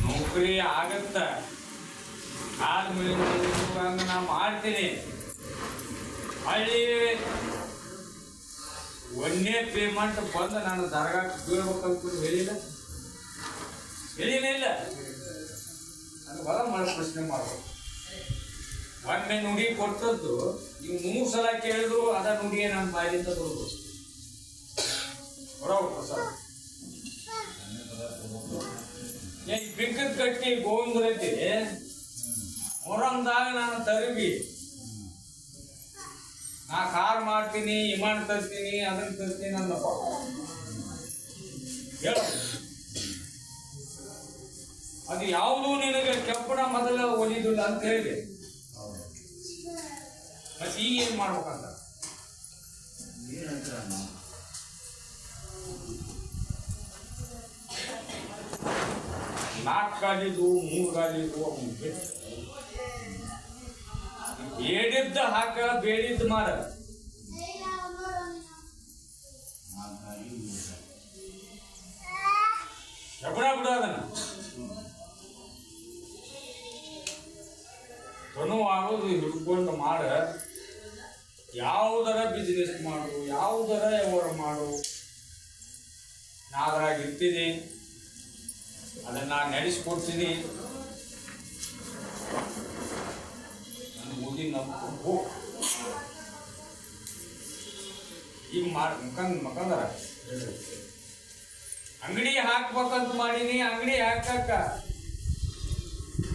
ನೌಕರಿ ಆಗತ್ತ, ಕಾಲ ಮೇಲೆ ಹಂಗ ನಾ ಮಾಡ್ತೀನಿ. ಹಳ್ಳಿ ಒಂದೇ ಪೇಮೆಂಟ್ ಬಂದು ನಾನು ದರ್ಗಾಕ್ ಬೀಳ್ಬೇಕಂತ ಹೇಳಿಲ್ಲ ಇಲ್ಲ ಅದು ಬರ ಮಾಡಿ ಪ್ರಶ್ನೆ ಮಾಡ್ಬೇಕು. ಒಮ್ಮೆ ನುಡಿ ಕೊಟ್ಟದ್ದು ನೀವು 3 ಸಲ ಕೇಳಿದ್ರು ಅದ ನುಡಿಯೇ ನನ್ನ ಬಾಯಿಲಿಂದ ಬರ್ಬೋದು. ಪ್ರಸಾದ ಏನ್ ಬಿಕ್ಕದ ಕಟ್ಟಿ ಗೋವಿಂದರೈತಿ ಮೊರಂದಾಗ ನಾನು ತರಬಿ ನಾ ಕಾರ್ ಮಾಡ್ತೀನಿ, ವಿಮಾನ ತರ್ತೀನಿ, ಅದನ್ನ ತರ್ತೀನಿ ಅಂದಪ್ಪ ಹೇಳ. ಅದು ಯಾವುದು ನಿನಗೆ ಕೆಪ್ಪಣ ಮೊದಲ ಒಲಿದಿಲ್ಲ ಅಂತ ಹೇಳಿ ಮತ್ತೆ ಈಗ ಏನ್ ಮಾಡ್ಬೇಕಂತ ನಾಲ್ಕು ಗಾಲಿದು 3 ಗಾಲಿದು ಬೇಡಿದ್ದ ಹಾಕ, ಬೇಡಿದ್ದು ಮಾಡ. ಶಬಣ ಬಿಡ ಅದನ್ನ ತನು ಆಗೋದು ಹಿಡ್ಕೊಂಡು ಮಾಡ. ಯಾವುದರ ಬಿಸ್ನೆಸ್ ಮಾಡು, ಯಾವುದರ ವ್ಯವಹಾರ ಮಾಡು, ನಾ ಅದ್ರಾಗ ಇರ್ತೀನಿ, ಅದನ್ನ ನಾನು ನಡೆಸ್ಕೊಡ್ತೀನಿ. ನನ್ನ ಓದಿ ನಂಬ್ಕೊಂಡು ಈಗ ಮಕ್ಕಂದರ ಅಂಗಡಿ ಹಾಕ್ಬೇಕಂತ ಮಾಡೀನಿ. ಅಂಗಡಿ ಹಾಕಕ್ಕ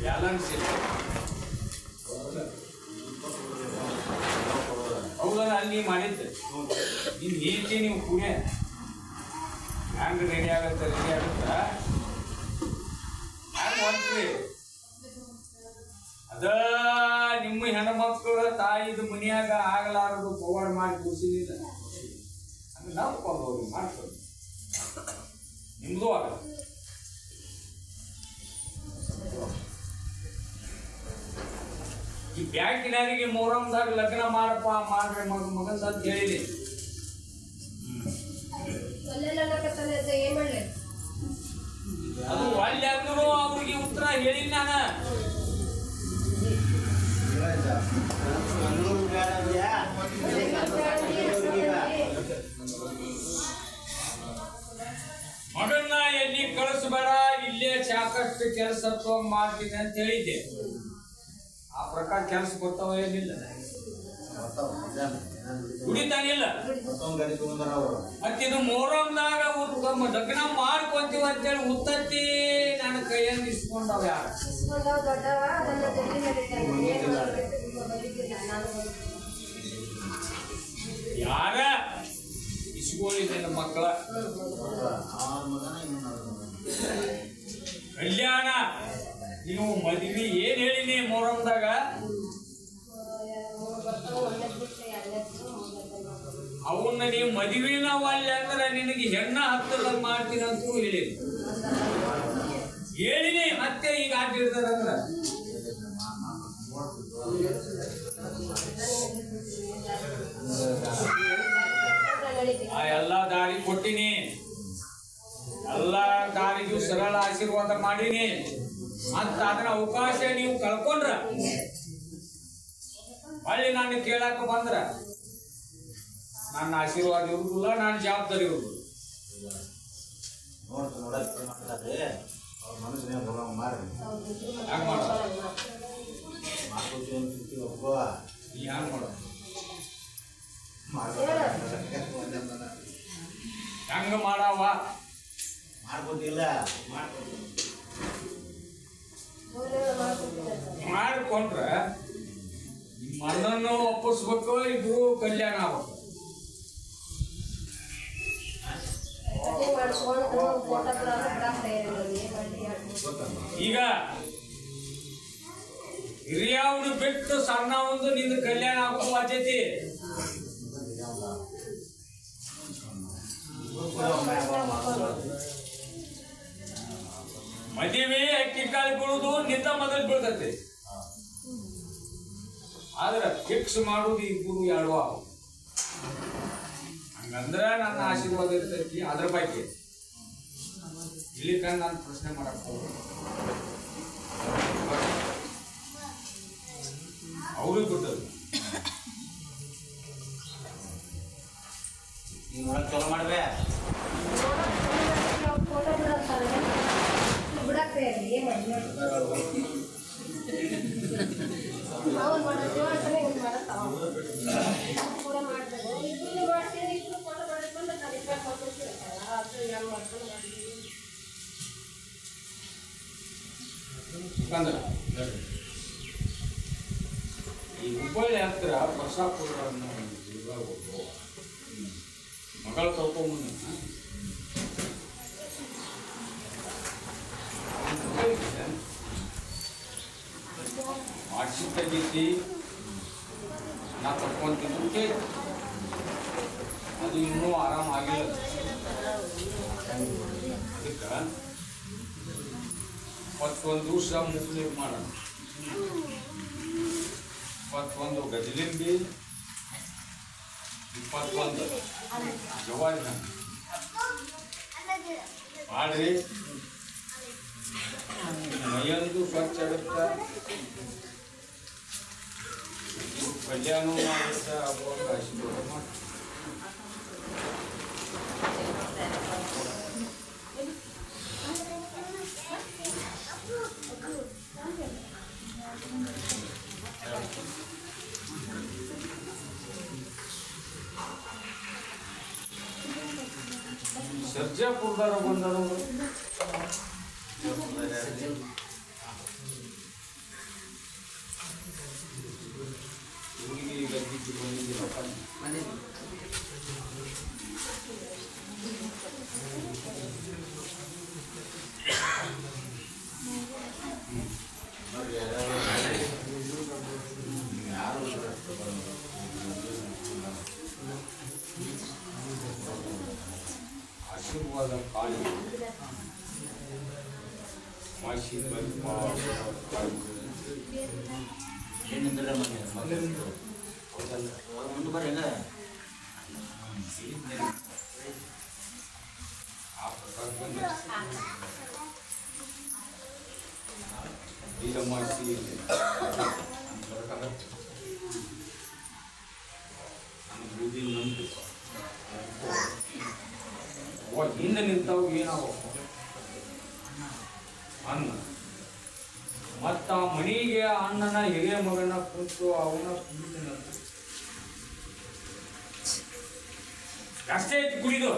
ಬ್ಯಾಲೆನ್ಸ್ ಇಲ್ಲ. ಹೌದಲ್ಲ, ಅಲ್ಲಿ ಮಾಡಿದ್ದೆ ನೀನು ಹೇಳ್ತಿ. ನೀವು ಪುಣೆ ಹ್ಯಾಂಗ ರೆಡಿ ಆಗುತ್ತ ಹ್ಯಾಂಗ ಹೊಂಟ್ರಿ? ಅದ ನಿಮ್ಮ ಹೆಣ್ಮಕ್ಳ ತಾಯಿದು ಮನಿಯಾಗ ಆಗಲಾರದು ಪವಾಡ ಮಾಡಿ ಕೂಸಿದಿಲ್ಲ ಅಂದ್ರೆ ನಂಬ್ಕೊಂಡು ಹೋಗಿ ಮಾಡ್ಕೊಂಡು ನಿಮ್ದು ಆಗಲ್ಲ. ಈ ಬ್ಯಾಂಕಿನವರಿಗೆ ಮೊಹರಂದಾಗ ಲಗ್ನ ಮಾಡಪ್ಪ ಮಾಡ್ರಿ ಮಗನ್ ಅಂತ ಹೇಳಿದೆ. ಅದು ಒಳ್ಳೆ ಅಂದ್ರು ಅವ್ರಿಗೆ ಉತ್ತರ ಹೇಳಿಲ್ಲ ನಾನು. ಮಗನ್ನ ಎಲ್ಲಿ ಕಳಿಸ್ಬೇಡ, ಇಲ್ಲೇ ಸಾಕಷ್ಟು ಕೆಲಸ ಮಾಡ್ತೀನಿ ಅಂತ ಹೇಳಿದ್ದೆ. ಆ ಪ್ರಕಾರ ಕೆಲಸ ಗೊತ್ತಾವ ಏನಿಲ್ಲ, ಕುಡಿತಾನಿಲ್ಲ. ಮತ್ತಿದು ಮೊಹರಂದಾಗ ಲಗ್ನ ಮಾಡ್ಕೊಂತೀವ ಅಂತೇಳಿ ಉತ್ತತ್ತಿ ನನ್ನ ಕೈಯಲ್ಲಿ ಇಸ್ಕೊಂಡವ ಯಾರು? ಯಾರ ಇಸ್ಕೊಂಡಿದ್ದೆ ನಮ್ಮ ಮಕ್ಕಳ ಕಲ್ಯಾಣ. ನೀವು ಮದ್ವಿ ಏನ್ ಹೇಳಿನಿ ಮೊಹರಂದಾಗ? ಅವನ್ನ ನೀವು ಮದುವೆನ ಒಳ್ಳೆ ಅಂದ್ರೆ ನಿನಗೆ ಹೆಣ್ಣ ಹತ್ತದ ಮಾಡ್ತೀನಿ ಅಂತ ಹೇಳಿನಿ. ಮತ್ತೆ ಈಗ ಆಟಿರ್ತಾರಂದ್ರ ಆ ಎಲ್ಲಾ ದಾರಿ ಕೊಟ್ಟಿನಿ, ಎಲ್ಲಾ ದಾರಿಗೂ ಸರಳ ಆಶೀರ್ವಾದ ಮಾಡೀನಿ. ಮತ್ತ ಅದನ್ನ ಅವಕಾಶ ನೀವು ಕಳ್ಕೊಂಡ್ರ ಹೊಳ್ಳಿ ನಾನು ಕೇಳಾಕ ಬಂದ್ರ ನನ್ನ ಆಶೀರ್ವಾದ ಇರುದಿಲ್ಲ, ನಾನು ಜವಾಬ್ದಾರಿ ಇರುದಿಲ್ಲ. ಹ್ಯಾಂಗ ಮಾಡ ಹೆಂಗ ಮಾಡವ ಮಾಡ್ಬೋದಿಲ್ಲ. ಮಾಡ್ಕೊಂಡ್ರ ಮಣ್ಣನ್ನು ಒಪ್ಪಿಸ್ಬೇಕು, ಇಬ್ರು ಕಲ್ಯಾಣ ಆಗ್ಬೇಕು. ಈಗ ಹಿರಿಯವನು ಬಿಟ್ಟು ಸಣ್ಣ ಒಂದು ನಿಂದ ಕಲ್ಯಾಣ ಆಗೋದು ವಾಚೈತಿ. ಮದುವೆ ಅಕ್ಕಿ ಕಾಳು ಬೀಳುದು ನಿಂತ ಮೊದಲು ಬೀಳ್ತೈತಿ. ಆದ್ರೆ ಫಿಕ್ಸ್ ಮಾಡುದು ಇಬ್ಬರು ಹೇಳುವ ಹಂಗಂದ್ರ ನನ್ನ ಆಶೀರ್ವಾದ ಇರ್ತೈತಿ. ಅದ್ರ ಬಗ್ಗೆ ಇಲ್ಲಿ ಕಂಡು ನಾನು ಪ್ರಶ್ನೆ ಮಾಡಕ್ ಅವ್ರಿಗೆ ಬಿಟ್ಟದು. ನೀವ್ ನೋಡಕ್ ಚಲೋ ಮಾಡ್ಬೇ. ಫೋಟೋ ಬಿಡೋದು ಬಿಡಕ್ಕೆ ಏನು ಅವ್ರು ಮಾಡೋದು ಅಂತಾನೆ ಇದು ಮಾಡತ್ತಾವ ಕೂಡ ಮಾಡ್ತಾರೆ. ಇಬ್ಬರು ಮಾಡ್ತೀವಿ, ಇಬ್ಬರು ಫೋಟೋ ಮಾಡಿಕೊಂಡು ಕಲಿಕೆ ಕೊಡ್ತೀವಿ. ಅದು ಏನು ಮಾಡ್ಕೊಂಡು ಮಾಡಿದ್ದೀವಿ. ಈ ಹುಬ್ಬಳ್ಳಿ ಹತ್ರ ಬಸಾಪುರ ಮಗಳು ತಗೊಂಬಂದ ಮಾಡಿಸಿ ತೆಗೀತಿ ನಾ ತಕೊಂತಿದ್ದಕ್ಕೆ ಅದು ಇನ್ನೂ ಆರಾಮ ಆಗಿಲ್ಲ. ಅದಕ್ಕೆ ಮತ್ತೊಂದು ದಿವಸ ಮುಸ್ಲಿಂ ಮಾಡೋಣ. ಮತ್ತೊಂದು ಗಜಲಿಂಬಿ, 21 ಜವಾರಿ ಮಾಡ್ರಿ. ಮೈಯಂದು ಸ್ವಚ್ಛ ಆಗುತ್ತೆ, ಕಲ್ಯಾಣ ಆಗುತ್ತೆ. ಅವಾಗ ಆಶೀರ್ವಾದ ಮಾಡಿ ಸರ್ಜಾಪುರದಾರ ಬಂದರು. ಆಶೀರ್ವಾದ ಕಾಳಿ ಮಾಸಿ ಏನಿದ್ರೆ ಮುಂದೆ ಬರ್ರಿ. ಹೆಂಗ ಆ ಪ್ರಕಾರ ಬಂದ ಈಗ ಮಾಸಿ ಬೂದಿ ನಂತು ಹಿಂದೆ ನಿಂತಾವ ಏನಾವ ಅನ್ನ ಮತ್ತ ಆ ಮಣಿಗೆ ಅಣ್ಣನ ಹಿರಿಯ ಮಗನ ಕುಂತು ಅವನ ಕುಡಿದ ಅಷ್ಟೇ ಐತಿ ಕುಡಿದು.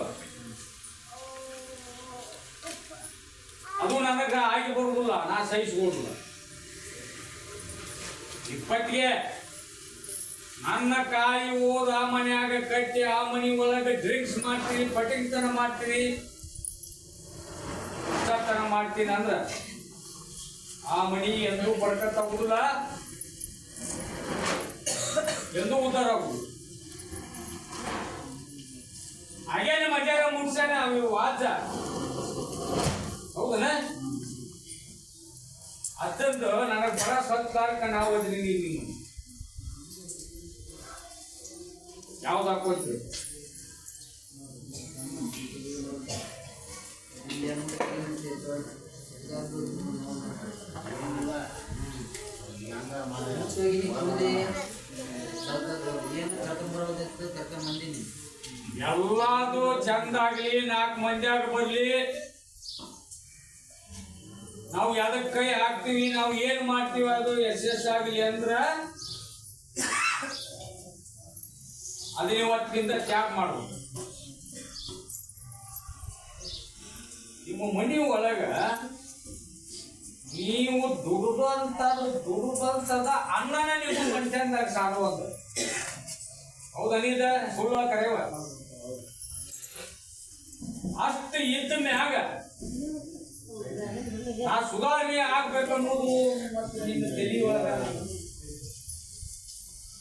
ಅದು ನನಗ ಆಗಿ ಬರುವುದಿಲ್ಲ, ನಾ ಸಹಿಸ್ಕೊಳ್ಳುದಿಲ್ಲ. ಇಪ್ಪತ್ತಿಗೆ ನನ್ನ ಕಾಯಿ ಓದ್ ಆ ಮನ್ಯಾಗ ಕಟ್ಟಿ ಆ ಮನಿ ಒಳಗೆ ಡ್ರಿಂಕ್ಸ್ ಮಾಡ್ತೀನಿ, ಪಟಿಂಗ್ತನ ಮಾಡ್ತೀನಿ, ತನ ಮಾಡ್ತೀನಿ ಅಂದ್ರ ಆ ಮನಿ ಎಂದೂ ಬರ್ಕತ್ ಆಗುದಿಲ್ಲ, ಎಂದೂ ಉದ್ದಾರ ಆಗುದು. ಹಾಗೇನೆ ಮಜಾರ ಮುಟ್ಸಾನೆ ಅವು ವಾಜ ಹೌದನ. ಅದಂದು ನನಗೆ ಬಹಳ ಸ್ವಚ್ಛ ನಾವು ಅದ್ರಿ ನೀವು ಯಾವ್ದು ಹಾಕೋತ್ರಿ? ಎಲ್ಲಾದು ಚಂದ ಆಗ್ಲಿ, 4 ಮಂದಿಯಾಗ ಬರ್ಲಿ. ನಾವು ಯಾವ್ದಕ್ ಕೈ ಹಾಕ್ತಿವಿ, ನಾವು ಏನ್ ಮಾಡ್ತೀವಿ ಅದು ಯಶಸ್ಸಾಗ್ಲಿ ಅಂದ್ರ ಅದನ್ನ ಇವತ್ತಿನಿಂದ ತ್ಯಾಗ ಮಾಡ್ಬೋದು. ನಿಮ್ಮ ಮನಿ ಒಳಗ ನೀವು ದುಡುದಂತದ ಅನ್ನನ ನೀವು ಮನುಷ್ಯಂದಾಗ ಸಾಗುವಂತ ಹೌದನಿದ ಸುಳ್ಳ ಕರೆವ ಅಷ್ಟು ಇದ್ದ ಮ್ಯಾಗ ನಾ ಸುಧಾರಣೆ ಆಗ್ಬೇಕನ್ನೋದು ನಿನ್ನ ತಲೆ ಒಳಗ.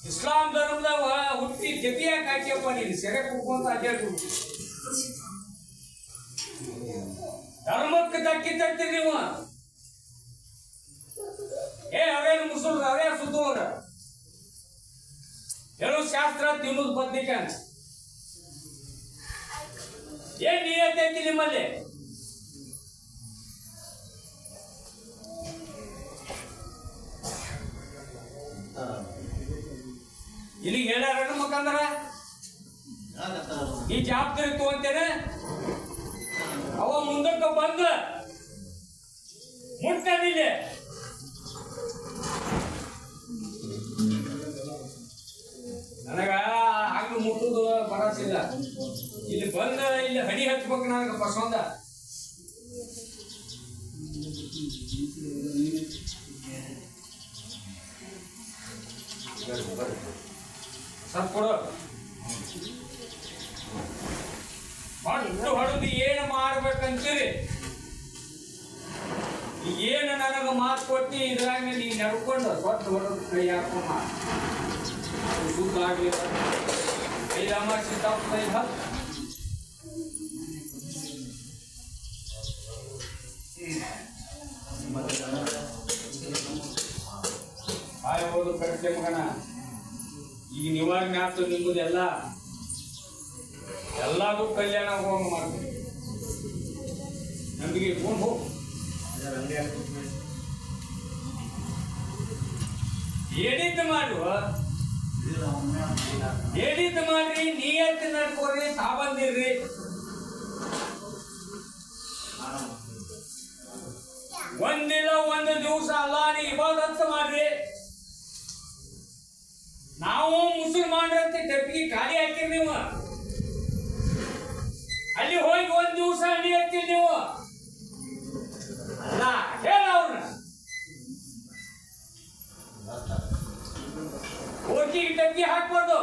ಇಸ್ಲಾಂ ಧರ್ಮದಾಗ ಹುಟ್ಟಿ ಜೊತೆಯಾಗಿ ಹಾಕ್ಯಪ್ಪ, ನೀನು ಸೆರೆ ಕುಡ್ಕೊಂತ ಅಡ್ಡಾಡ್ಬಿಡು. ಧರ್ಮಕ್ಕೆ ಧಕ್ಕಿ ತರ್ತೀರಿ ನೀವು. ಅವೇನು ಮುಸುಲ್ರು ಅವೇ ಸುತ್ತುವರ ಹೇಳು ಶಾಸ್ತ್ರ ತಿನ್ನೋದು ಬದ್ನಿಕ ಏನ್ ನಿಯತೆ ಐತಿ ನಿಮ್ಮಲ್ಲಿ? ಇಲ್ಲಿ ಹೇಳ್ಯಾರ ಮಕ್ಕಂದ್ರ ಈ ಜವಾಬ್ದಾರಿ ತಗೊಂತೇನೆ. ಅವ ಮುಂದಕ್ಕೆ ಬಂದ ಮುಟ್ಟಾನಿಲ್ಲ. ನನಗ ಹಂಗ ಮುಟ್ಟುದು ಬರಸಿಲ್ಲ. ಇಲ್ಲಿ ಬಂದ ಇಲ್ಲಿ ಹಡಿ ಹಚ್ಬೇಕು ನನಗ ಪಸಂದ. ಸ್ವಲ್ಪ ಕೊಡು. ಹೊಟ್ಟು ಹೊಡೆದು ಏನು ಮಾಡ್ಬೇಕಂತೀರಿ? ಏನು ನನಗ ಮಾತು ಕೊಟ್ಟು ಇದ್ರಾಗ ನೀ ನಡ್ಕೊಂಡು ಹೊಟ್ಟು ಹೊಡೆದು ಕೈ ಹಾಕೊಂಡ ಶುದ್ಧ ಆಗ್ಲಿಲ್ಲ. ಕೈ ಅಮಾಸಿ ತಪ್ಪದ ಹಾಯ್ ಹೋದು ಕಟ್ಟೆ ಮಗನ. ಈಗ ನೀವಾಗ ನಾತು ನಿಮ್ಮದೆಲ್ಲ ಎಲ್ಲಾರು ಕಲ್ಯಾಣ ಹೋಗ ಮಾಡ್ತೀವಿ. ನಮಗೆ ಇಟ್ಕೊಂಡು ಹೋಗು. ಏನಿದ್ದು ಮಾಡುವ ಏನಿದ್ದು ಮಾಡ್ರಿ, ನಿಯತ್ತು ನಡ್ಕೋರಿ, ಸಾಬಂದಿರ್ರಿ. ಒಂದಿಲ್ಲ ಒಂದು ದಿವಸ ಅಲ್ಲಾರಿ ಇಬಾದತ್ ಮಾಡ್ರಿ. ನಾವು ಮುಸಲ್ಮಾನ್ರಂತ ಟೆಪ್ಪಿಗೆ ಖಾಲಿ ಹಾಕಿರಿ ನೀವು. ಅಲ್ಲಿ ಹೋಗಿ ಒಂದ್ ದಿವಸ ಅಡಿ ಹತ್ತೀರಿ ನೀವು. ಅಲ್ಲ ಹೇಳ ಅವ್ರನ್ನ ಓಟಿಗೆ ಟೆಪ್ಪಿ ಹಾಕ್ಬಾರ್ದು.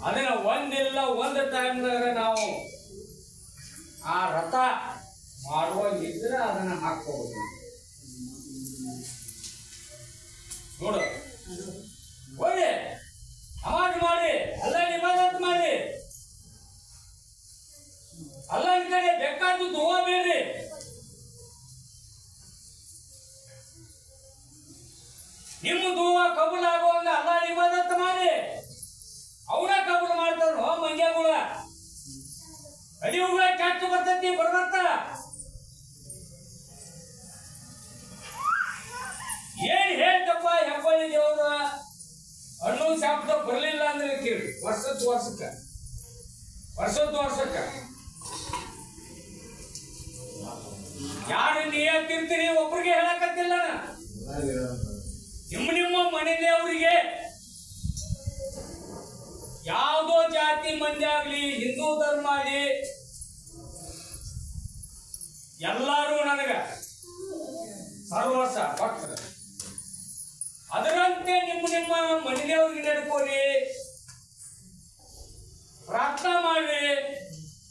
ಅದನ್ನ ಒಂದಿಲ್ಲ ಒಂದು ಟೈಮ್ದಾಗ ನಾವು ಆ ರಥ ಮಾಡುವಾಗಿದ್ರೆ ಅದನ್ನ ಹಾಕೋಬಹುದು. ನೋಡು ಹೋಗಿ ನಮಾಜ್ ಮಾಡಿ, ಅಲ್ಲ ಇಬಾದತ್ ಮಾಡಿ, ಅಲ್ಲನ ಕಡೆ ಬೇಕಾದ್ದು ದುವಾ ಬೇಡ್ರಿ. ನಿಮ್ಮ ದುವಾ ಕಬೂಲ್ ಆಗುವಂಗ ಅಲ್ಲ ಇಬಾದತ್ ಮಾಡಿ. ಅವನ ಕಬೂಲ್ ಮಾಡ್ತಾರ ಮಂಗ್ಯಾಗುಳ. ಅಡಿಯುಗ ಕೆಟ್ಟ ಬರ್ತೈತಿ ಬರ್ಬರ್ತ. ಏನ್ ಹೇಳ್ತಪ್ಪ ಹೆಬ್ಬಳ್ಳಿ ದೇವ್ರ ಅನ್ನೋ ಶಬ್ದ ಬರ್ಲಿಲ್ಲ ಅಂದ್ರೆ ಕೇಳಿ. ವರ್ಷಕ್ಕ ಯಾರು ನಿಯತ್ತಿರ್ತೀರಿ ಒಬ್ರಿಗೆ ಹೇಳಕತ್ತಿಲ್ಲ. ನಿಮ್ಮ ಮನೆಯಲ್ಲಿ ಅವರಿಗೆ ಯಾವುದೋ ಜಾತಿ ಮಂದಿ ಆಗ್ಲಿ, ಹಿಂದೂ ಧರ್ಮ ಆಗ್ಲಿ, ಎಲ್ಲಾರು ನನಗ ಸರ್ವಸ ಭಕ್ತರ. ಅದರಂತೆ ನಿಮ್ಮ ಮನೆಯವ್ರಿಗೆ ನಡ್ಕೋರಿ, ಪ್ರಾರ್ಥನಾ ಮಾಡ್ರಿ.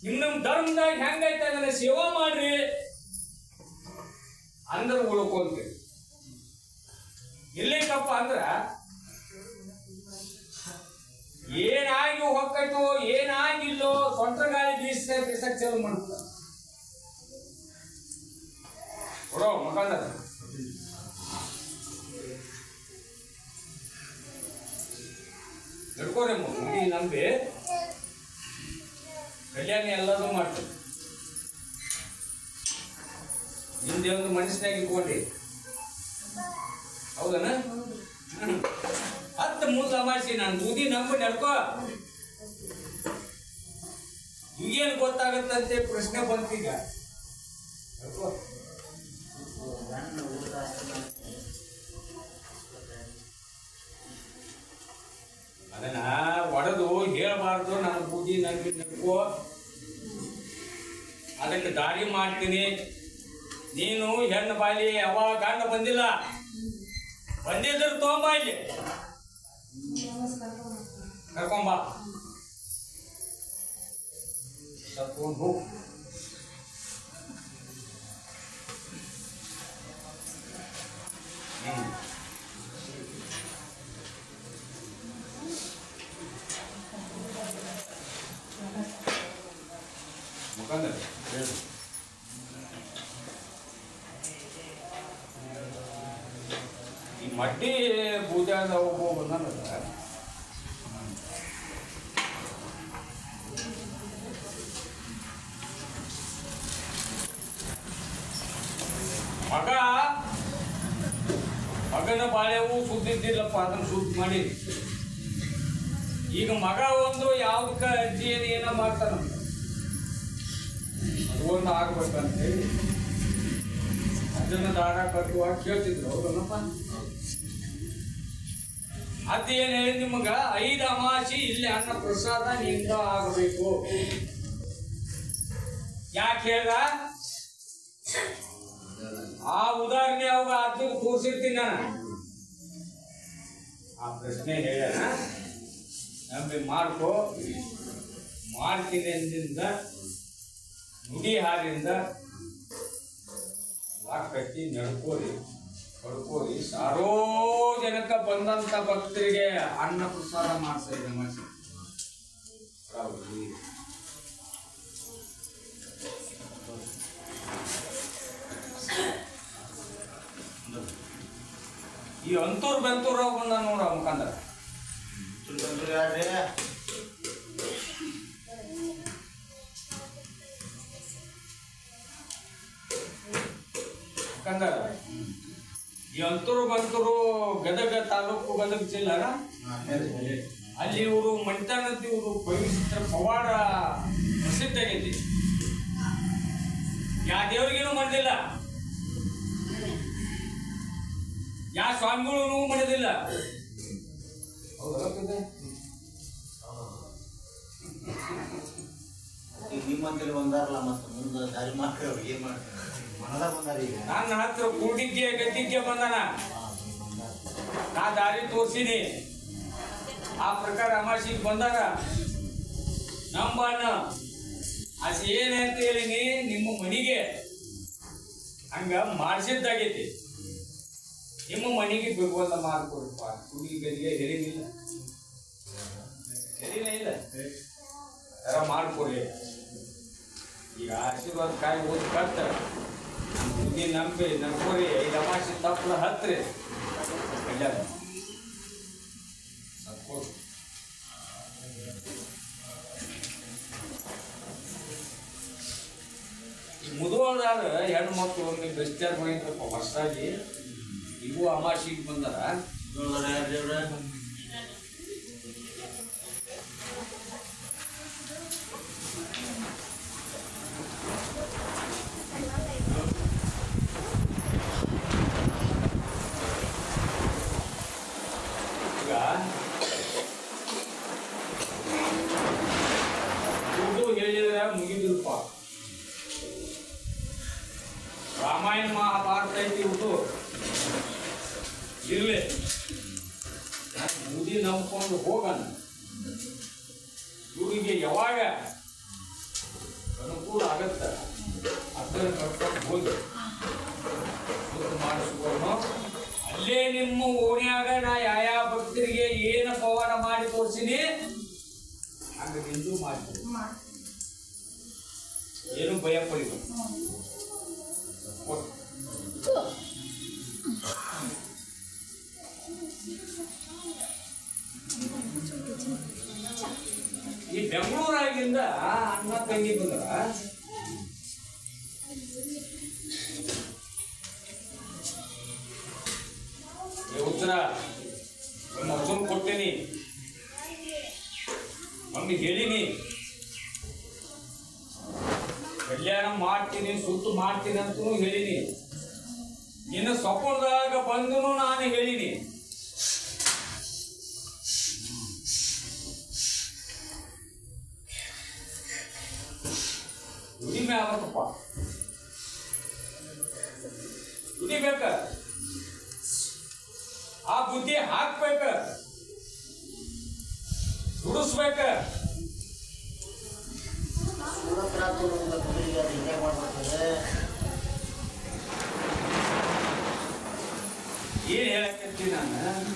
ನಿಮ್ಮ ಧರ್ಮದಾಗ ಹೆಂಗೈತೆ ಅದನ್ನ ಸೇವಾ ಮಾಡ್ರಿ ಅಂದ್ರ ಉಳ್ಕೊಂತೀರಿ. ಇಲ್ಲಿಕಪ್ಪ ಅಂದ್ರ ಏನಾಗಿ ಹೊಕ್ಕೈತೋ ಏನಾಗಿಲ್ಲೋ ಸೊಂಟ ಗಾಳಿ ಬೀಸಕ್ ಚಾಲು ಮಾಡ್ತ ಕೊಡೋ ಮಕ್ಕಳ. ನಡ್ಕೋರಿ ಮುಗಿ ನಂಬಿ ಕಲ್ಯಾಣ ಎಲ್ಲರೂ ಮಾಡ್ತೀವಿ. ನಿಮ್ದೇ ಒಂದು ಮನಸ್ಸಿನಾಗ ಇಟ್ಕೊಂಡಿ ಹೌದನ? ಹತ್ತು ಮೂಲ ಮಾಡಿಸಿ ನಾನು ಬೂದಿ ನಂಬಿ ನಡ್ಕೋ. ಈಗೇನು ಗೊತ್ತಾಗತ್ತಂತೆ ಪ್ರಶ್ನೆ ಬಂತೀಗ. ಅದನ್ನ ಒಡೆದು ಹೇಳ್ಬಾರ್ದು. ನಾನು ಬೂದಿ ನಂಬಿ ನಡ್ಕೋ, ಅದಕ್ಕೆ ದಾರಿ ಮಾಡ್ತೀನಿ. ನೀನು ಹೆಣ್ಣು ಬಾಲಿ ಯಾವಾಗ ಗಂಡ ಬಂದಿಲ್ಲ, ಬಂದಿದ್ರು ತಗೊಂಬ, ಇಲ್ಲಿ ಕರ್ಕೊಂಬ, ಕರ್ಕೊಂಡು ಹೋಗು. ಮುಖಂದ್ರ ಈ ಮಡ್ಡಿ ಬೂದ್ಯಾದ ಒಬ್ಬ ಬಂದನಲ್ಲ ಮಗನ ಬಾಳೆವು ಸುದ್ದಿದ್ದಿಲ್ಲಪ್ಪ ಅದನ್ನ ಸುದ್ದಿ ಮಾಡಿ ಈಗ ಮಗ ಒಂದು ಯಾವ್ದಕ್ಕ ಅಜ್ಜಿ ಏನೋ ಮಾಡ್ತಾನ ಅದು ಒಂದು ಆಗ್ಬೇಕಂತೇಳಿ ಅದನ್ನ ದಾರ ಕಟ್ಟುವಾಗ ಕೇಳ್ತಿದ್ರು ಹೌದಲ್ಲಪ್ಪ ಅದೇನ್ ಹೇಳಿ ನಿಮಗ 5 ಅಮಾಸಿ ಇಲ್ಲಿ ಅನ್ನ ಪ್ರಸಾದ ನಿಂದ ಆಗಬೇಕು ಯಾಕೆ ಹೇಳ್ದ ಆ ಉದಾಹರಣೆ ಅವಾಗ ಅದ್ರ ತೋರಿಸಿರ್ತೀನಿ ನಾನು ಆ ಪ್ರಶ್ನೆ ಹೇಳ ನಂಬಿ ಮಾಡ್ಕೋ ಮಾಡ್ತೀನಿ ಅಂದಿಂದ ನುಡಿ ಹಾಲಿಂದ ಕಟ್ಟಿ ನಡ್ಕೋರಿ ಪಡ್ಕೋರಿ ಸಾರ್ವಜನಿಕ ಬಂದಂತ ಭಕ್ತರಿಗೆ ಅನ್ನ ಪ್ರಸಾದ ಮಾಡ್ತಾ ಇದೆ ಮನಸ್ಸು ಈ ಅಂತೂರ್ ಬೆಂತೂರ ಬಂದ ನೋಡ ಮುಖಾಂತರ ಮುಖಾಂತರ ಈ ಅಂತೂರು ಬಂತೂರು ಗದಗ ತಾಲೂಕು ಗದಗ ಜಿಲ್ಲಾ ಅಲ್ಲಿ ಇವರು ಮಣಿತಾನದ ಇವರು ಪವಿತ್ರ ಪವಾಡ ಪ್ರಸಿದ್ಧ ಆಗೈತಿ ಯಾವ ದೇವ್ರಿಗೇನು ಮಾಡಿದಿಲ್ಲ ಯಾವ ಸ್ವಾಮಿಗಳು ಮಾಡಿದಿಲ್ಲ ನಿಮ್ಮಂತಲ್ಲಿ ಬಂದಾರಲ್ಲ ಮತ್ತೆ ಮುಂದೆ ದಾರಿ ಮಾಡ್ರಿ ಅವ್ರು ಏನ್ ಮಾಡ್ತಾರೆ ಮನದಾಗ ಬಂದಾರ ಈಗ ನನ್ನ ಹತ್ರ ಕೂಡಿದ್ದೆ ಗದ್ದಿದ್ದೆ ಬಂದಾನ ನಾ ದಾರಿ ತೋರ್ಸಿನಿ ಆ ಪ್ರಕಾರ ಅಮಾಸಿಗೆ ಬಂದಾಗ ನಂಬಣ್ಣ ಆಸೆ ಏನಂತ ಹೇಳಿನಿ ನಿಮ್ಮ ಮನೆಗೆ ಹಂಗ ಮಾಡಿಸಿದ್ದಾಗೈತಿ ನಿಮ್ಮ ಮನೆಗೆ ಬಿಗುವಂತ ಮಾಡ್ಕೊಡ್ಪ ಕುಡಿ ಗದಿಗೆ ಹೇಳಿನಿಲ್ಲ ಹೇಳಿನೇ ಇಲ್ಲ ತರ ಮಾಡ್ಕೊಡಿ ಈಗ ಆಶೀರ್ವಾದ ಕಾಯಿ ಓದಿ ಕಟ್ಟ ಬುದ್ಧಿ ನಂಬಿ ನಡ್ಕೋರಿ 5 ಅಮಾಸಿ ತಪ್ಪಲ ಹತ್ರಿ ಮುದುವಳದಾಗ ಹೆಣ್ಣು ಮಕ್ಕಳು ಒಮ್ಮೆ ಬೆಸ್ಟ್ಯಾಗ ಹೋಗಿದ್ರಪ್ಪ ಹೊಸದಾಗಿ ಇವು ಅಮಾಸಿಗೆ ಬಂದಾರ ಹೇಳಿದ್ರೆ ಮುಗಿದಿಲ್ಪ ರಾಮಾಯಣ ಮಹಾಭಾರತ ಐತಿ ಇವ್ರು ಇರ್ಲಿ ಮುದಿ ನಂಬ್ಕೊಂಡು ಹೋಗೋಣ ಇವರಿಗೆ ಯಾವಾಗ ಅನುಕೂಲ ಆಗತ್ತ ಅದನ್ನ ಕಟ್ಕೊಂಡು ಹೋಗಿ ಮಾಡಿಸ್ಕೊಂಡು ಅಲ್ಲೇ ನಿಮ್ಮ ಓಣ್ಯಾಗ ನಾ ಯಾವ ಭಕ್ತರಿಗೆ ಏನು ಪವಾಡ ಮಾಡಿ ತೋರಿಸಿನಿ ಹಂಗ ನಿಂದು ಮಾಡ್ತೀವಿ ಏನು ಭಯ ಪಡಿಬೇಕು ಈ ಬೆಂಗಳೂರಾಗಿಂದ ಅಣ್ಣ ತಂಗಿ ಬಂದ್ರ ಉತ್ತರ ಮೊಸರು ಕೊಟ್ಟೇನಿ ಮಮ್ಮಿ ಹೇಳಿನಿ ಕಲ್ಯಾಣ ಮಾಡ್ತೀನಿ ಸುತ್ತು ಮಾಡ್ತೀನಿ ಅಂತೂ ಹೇಳಿನಿ ನಿನ್ನ ಸ್ವಪ್ನದಾಗ ಬಂದು ನಾನು ಹೇಳಿನಿ ದುಡಿಮೆ ಆಗತ್ತಪ್ಪ ದುಡಿಬೇಕ ಆ ಬುದ್ಧಿ ಹಾಕ್ಬೇಕ ದುಡಿಸ್ಬೇಕ ಏನ್ ಹೇಳಕತ್ತೀನಿ ನಾನು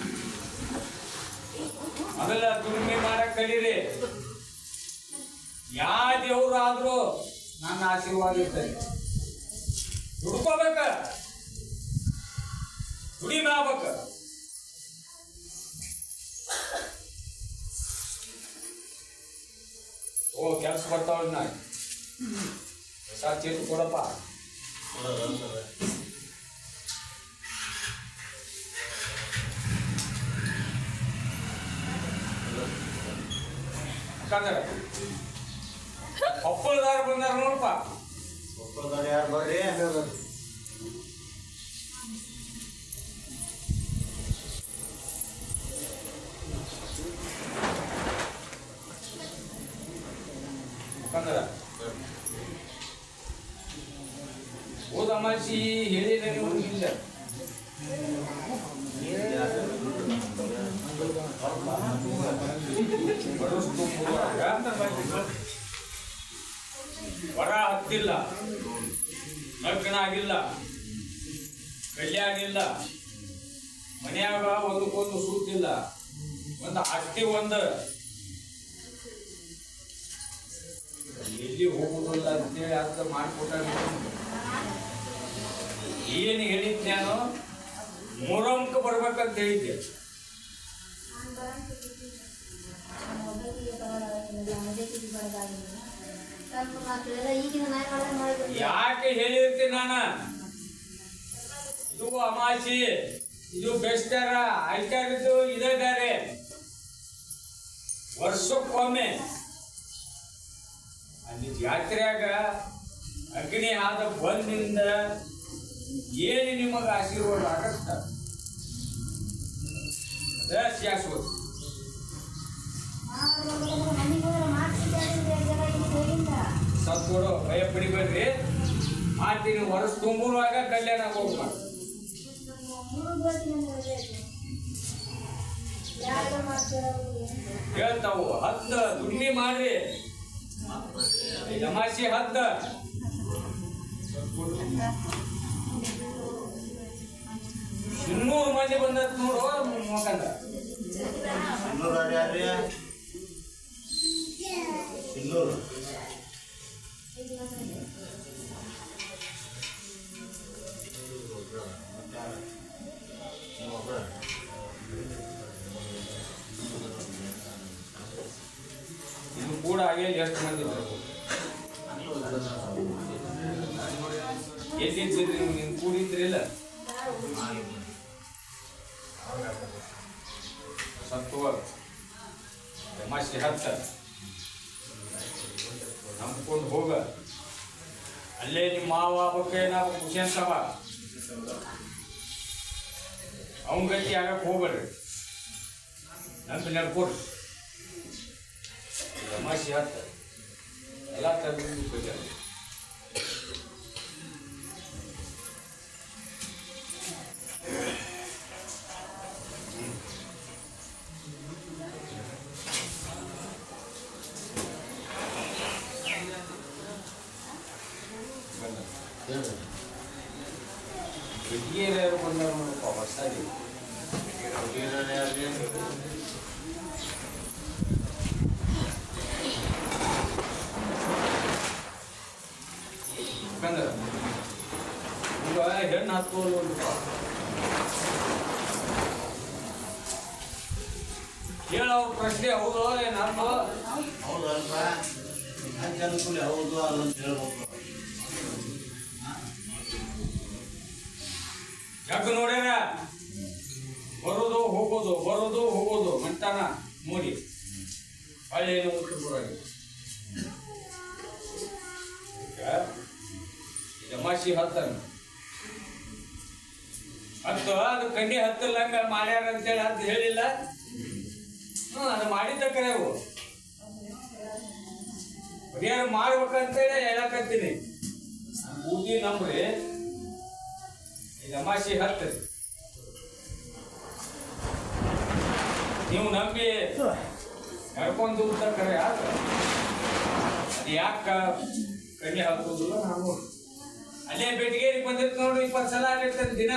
ಮೊದಲ ದುಡಿಮೆ ಮಾಡಕ್ ಕಲೀರಿ ಯಾವ ದೇವ್ರಾದ್ರೂ ನನ್ನ ಆಶೀರ್ವಾದ ಇರ್ತದೆ. ದುಡ್ಕೋಬೇಕ, ದುಡಿಮೆ ಆಗ್ಬೇಕ. ಓ ಕೆಲಸ ಬರ್ತಾವಳ ನಾ ಹೊಸ ಚೇತು ಕೊಡಪ್ಪ. ಯಾಕಂದ್ರೆ ಒಪ್ಪಳದಾರ ಬಂದಾರ ನೋಡಪ್ಪ. ಒಬ್ಬರು ಯಾರು ಬರ್ರಿ ಯಾಕಂದ್ರ ಹೋದ ಅಮಾಸಿ ಹೇಳಿದ್ರೆ ನೀವು ಇಲ್ಲ ವರ ಹತ್ತಿಲ್ಲ, ಲಗ್ನ ಆಗಿಲ್ಲ, ಕಲ್ಯಾಣ ಇಲ್ಲ, ಮನ್ಯಾಗ ಒಂದಕ್ಕೊಂದು ಸೂತಿಲ್ಲ, ಒಂದು ಆಸ್ತಿ ಒಂದು ಎಲ್ಲಿ ಹೋಗುದಿಲ್ಲ ಅಂತೇಳಿ ಅರ್ಥ ಮಾಡಿಕೊಟ್ಟ. ಏನು ಹೇಳಿದ್ ನಾನು ಮೂರೊಂಕ ಬರ್ಬೇಕಂತ ಹೇಳಿದ್ದೆ. ಯಾಕೆ ಹೇಳಿರ್ತೀನಿ ನಾನು, ಇದು ಅಮಾಸಿ, ಇದು ಬೆಸ್ಟಾರ ಆಯ್ತಾರಿದ್ದು ಇದೇ ಬೇರೆ. ವರ್ಷಕ್ಕೊಮ್ಮೆ ಅಲ್ಲಿ ಜಾತ್ರೆಯಾಗ ಅಗ್ನಿ ಆದ ಬಂದಿಂದ ಏನು ನಿಮಗೆ ಆಶೀರ್ವಾದ ಆಗತ್ತ ಅದ ಶಾಶ್ವತ. ಸತ್ಕೊಡು, ಭಯ ಪಡಿಬೇಡ್ರಿ. ಮಾಡ್ತೀನಿ, ವರ್ಷ ತುಂಬುವಾಗ ಕಲ್ಯಾಣ ಹೋಗ್ಬಾರ್ದು. ಹೇಳ್ತಾವು ಹದ್ದ ದುಡ್ಮಿ ಮಾಡ್ರಿ, ಜಮಾಸಿ ಹದ್ದ ಇನ್ನೂರು ಮಂದಿ ಬಂದತ್ ನೋಡು ಮುಖಂಡ. ಇನ್ನೂರು ಯಾರ್ರಿ? ಇನ್ನೂರು ಇದು ಕೂಡ ಹಾಗೆ ಎಷ್ಟು ಮಂದಿ ಎಲ್ಲಿದ್ರಿ ನೀವು? ನಿನ್ ಕೂಡಿದ್ರಿಲ್ಲ ಸತ್ವ ತಮಾಷೆ ಹತ್ತ ನಂಬ್ಕೊಂಡು ಹೋಗ. ಅಲ್ಲೇ ನಿಮ್ಮ ಮಾವ ಆಗ್ಬೇಕೆ ನಾವು ಖುಷಿ ಅಂತವ. ಅವನ ಗತಿ ಆಗಕ್ಕೆ ಹೋಗ್ಬೇಡ್ರಿ, ನಂಬಿ ನಡ್ಕೊಡ್ರಿ. ತಮಾಷೆ ಹತ್ತ ಎಲ್ಲ ತಗೊಂಡು ಹಿರಿಯರು ಬಂದವರು ನೋಡಪ್ಪ ಹೊಸದಾಗಿ. ಯಾಕಂದ್ರೆ ಈಗ ಹೆಣ್ಣು ಹತ್ತೋದು ಹೇಳ ಅವ್ರ ಪ್ರಶ್ನೆ ಹೌದು ಏನಪ್ಪ? ಹೌದಲ್ಪ, ಹಂಗೆ ಅನ್ಕೊಳ್ಳಿ, ಹೌದು ಅಲ್ಲಂತ ಹೇಳ್ಬೇಕು. ಯಾಕೆ ನೋಡ್ಯಾರ ಬರೋದು ಹೋಗೋದು ಬರೋದು ಹೋಗೋದು ಮಂಟಾನ ನೋಡಿ ಹಳ್ಳಿ ಏನು ಉತ್ತರಪುರಾಗಿ ಜಮಾಸಿ ಹತ್ತನ ಹತ್ತು ಅದು ಕಣ್ಣಿ ಹತ್ತಲ್ಲಂಗ ಮಾಡ್ಯಾರ ಅಂತೇಳಿ ಅಂತ ಹೇಳಿಲ್ಲ. ಅದು ಮಾಡಿದ್ದ ಕರೆವು ಪರಿಹಾರ ಮಾಡ್ಬೇಕಂತೇಳಿ ಹೇಳಕತ್ತೀನಿ. ಬೂದಿ ನಂಬ್ರಿ, ಜಮಾಸಿ ಹತ್ತರಿ ನೀವು ನಂಬಿ ನಡ್ಕೊಂಡು ಕರೆ ಅದು ಯಾಕ ಕಣ್ಣಿ ಹಾಕೋದಿಲ್ಲ. ನಾನು ಅಲ್ಲೇ ಬೆಟ್ಟಿಗೇರಿ ಬಂದಿರ್ತ ನೋಡ್ರಿ, 20 ಸಲ ಆಗಿರ್ತದೆ ದಿನ.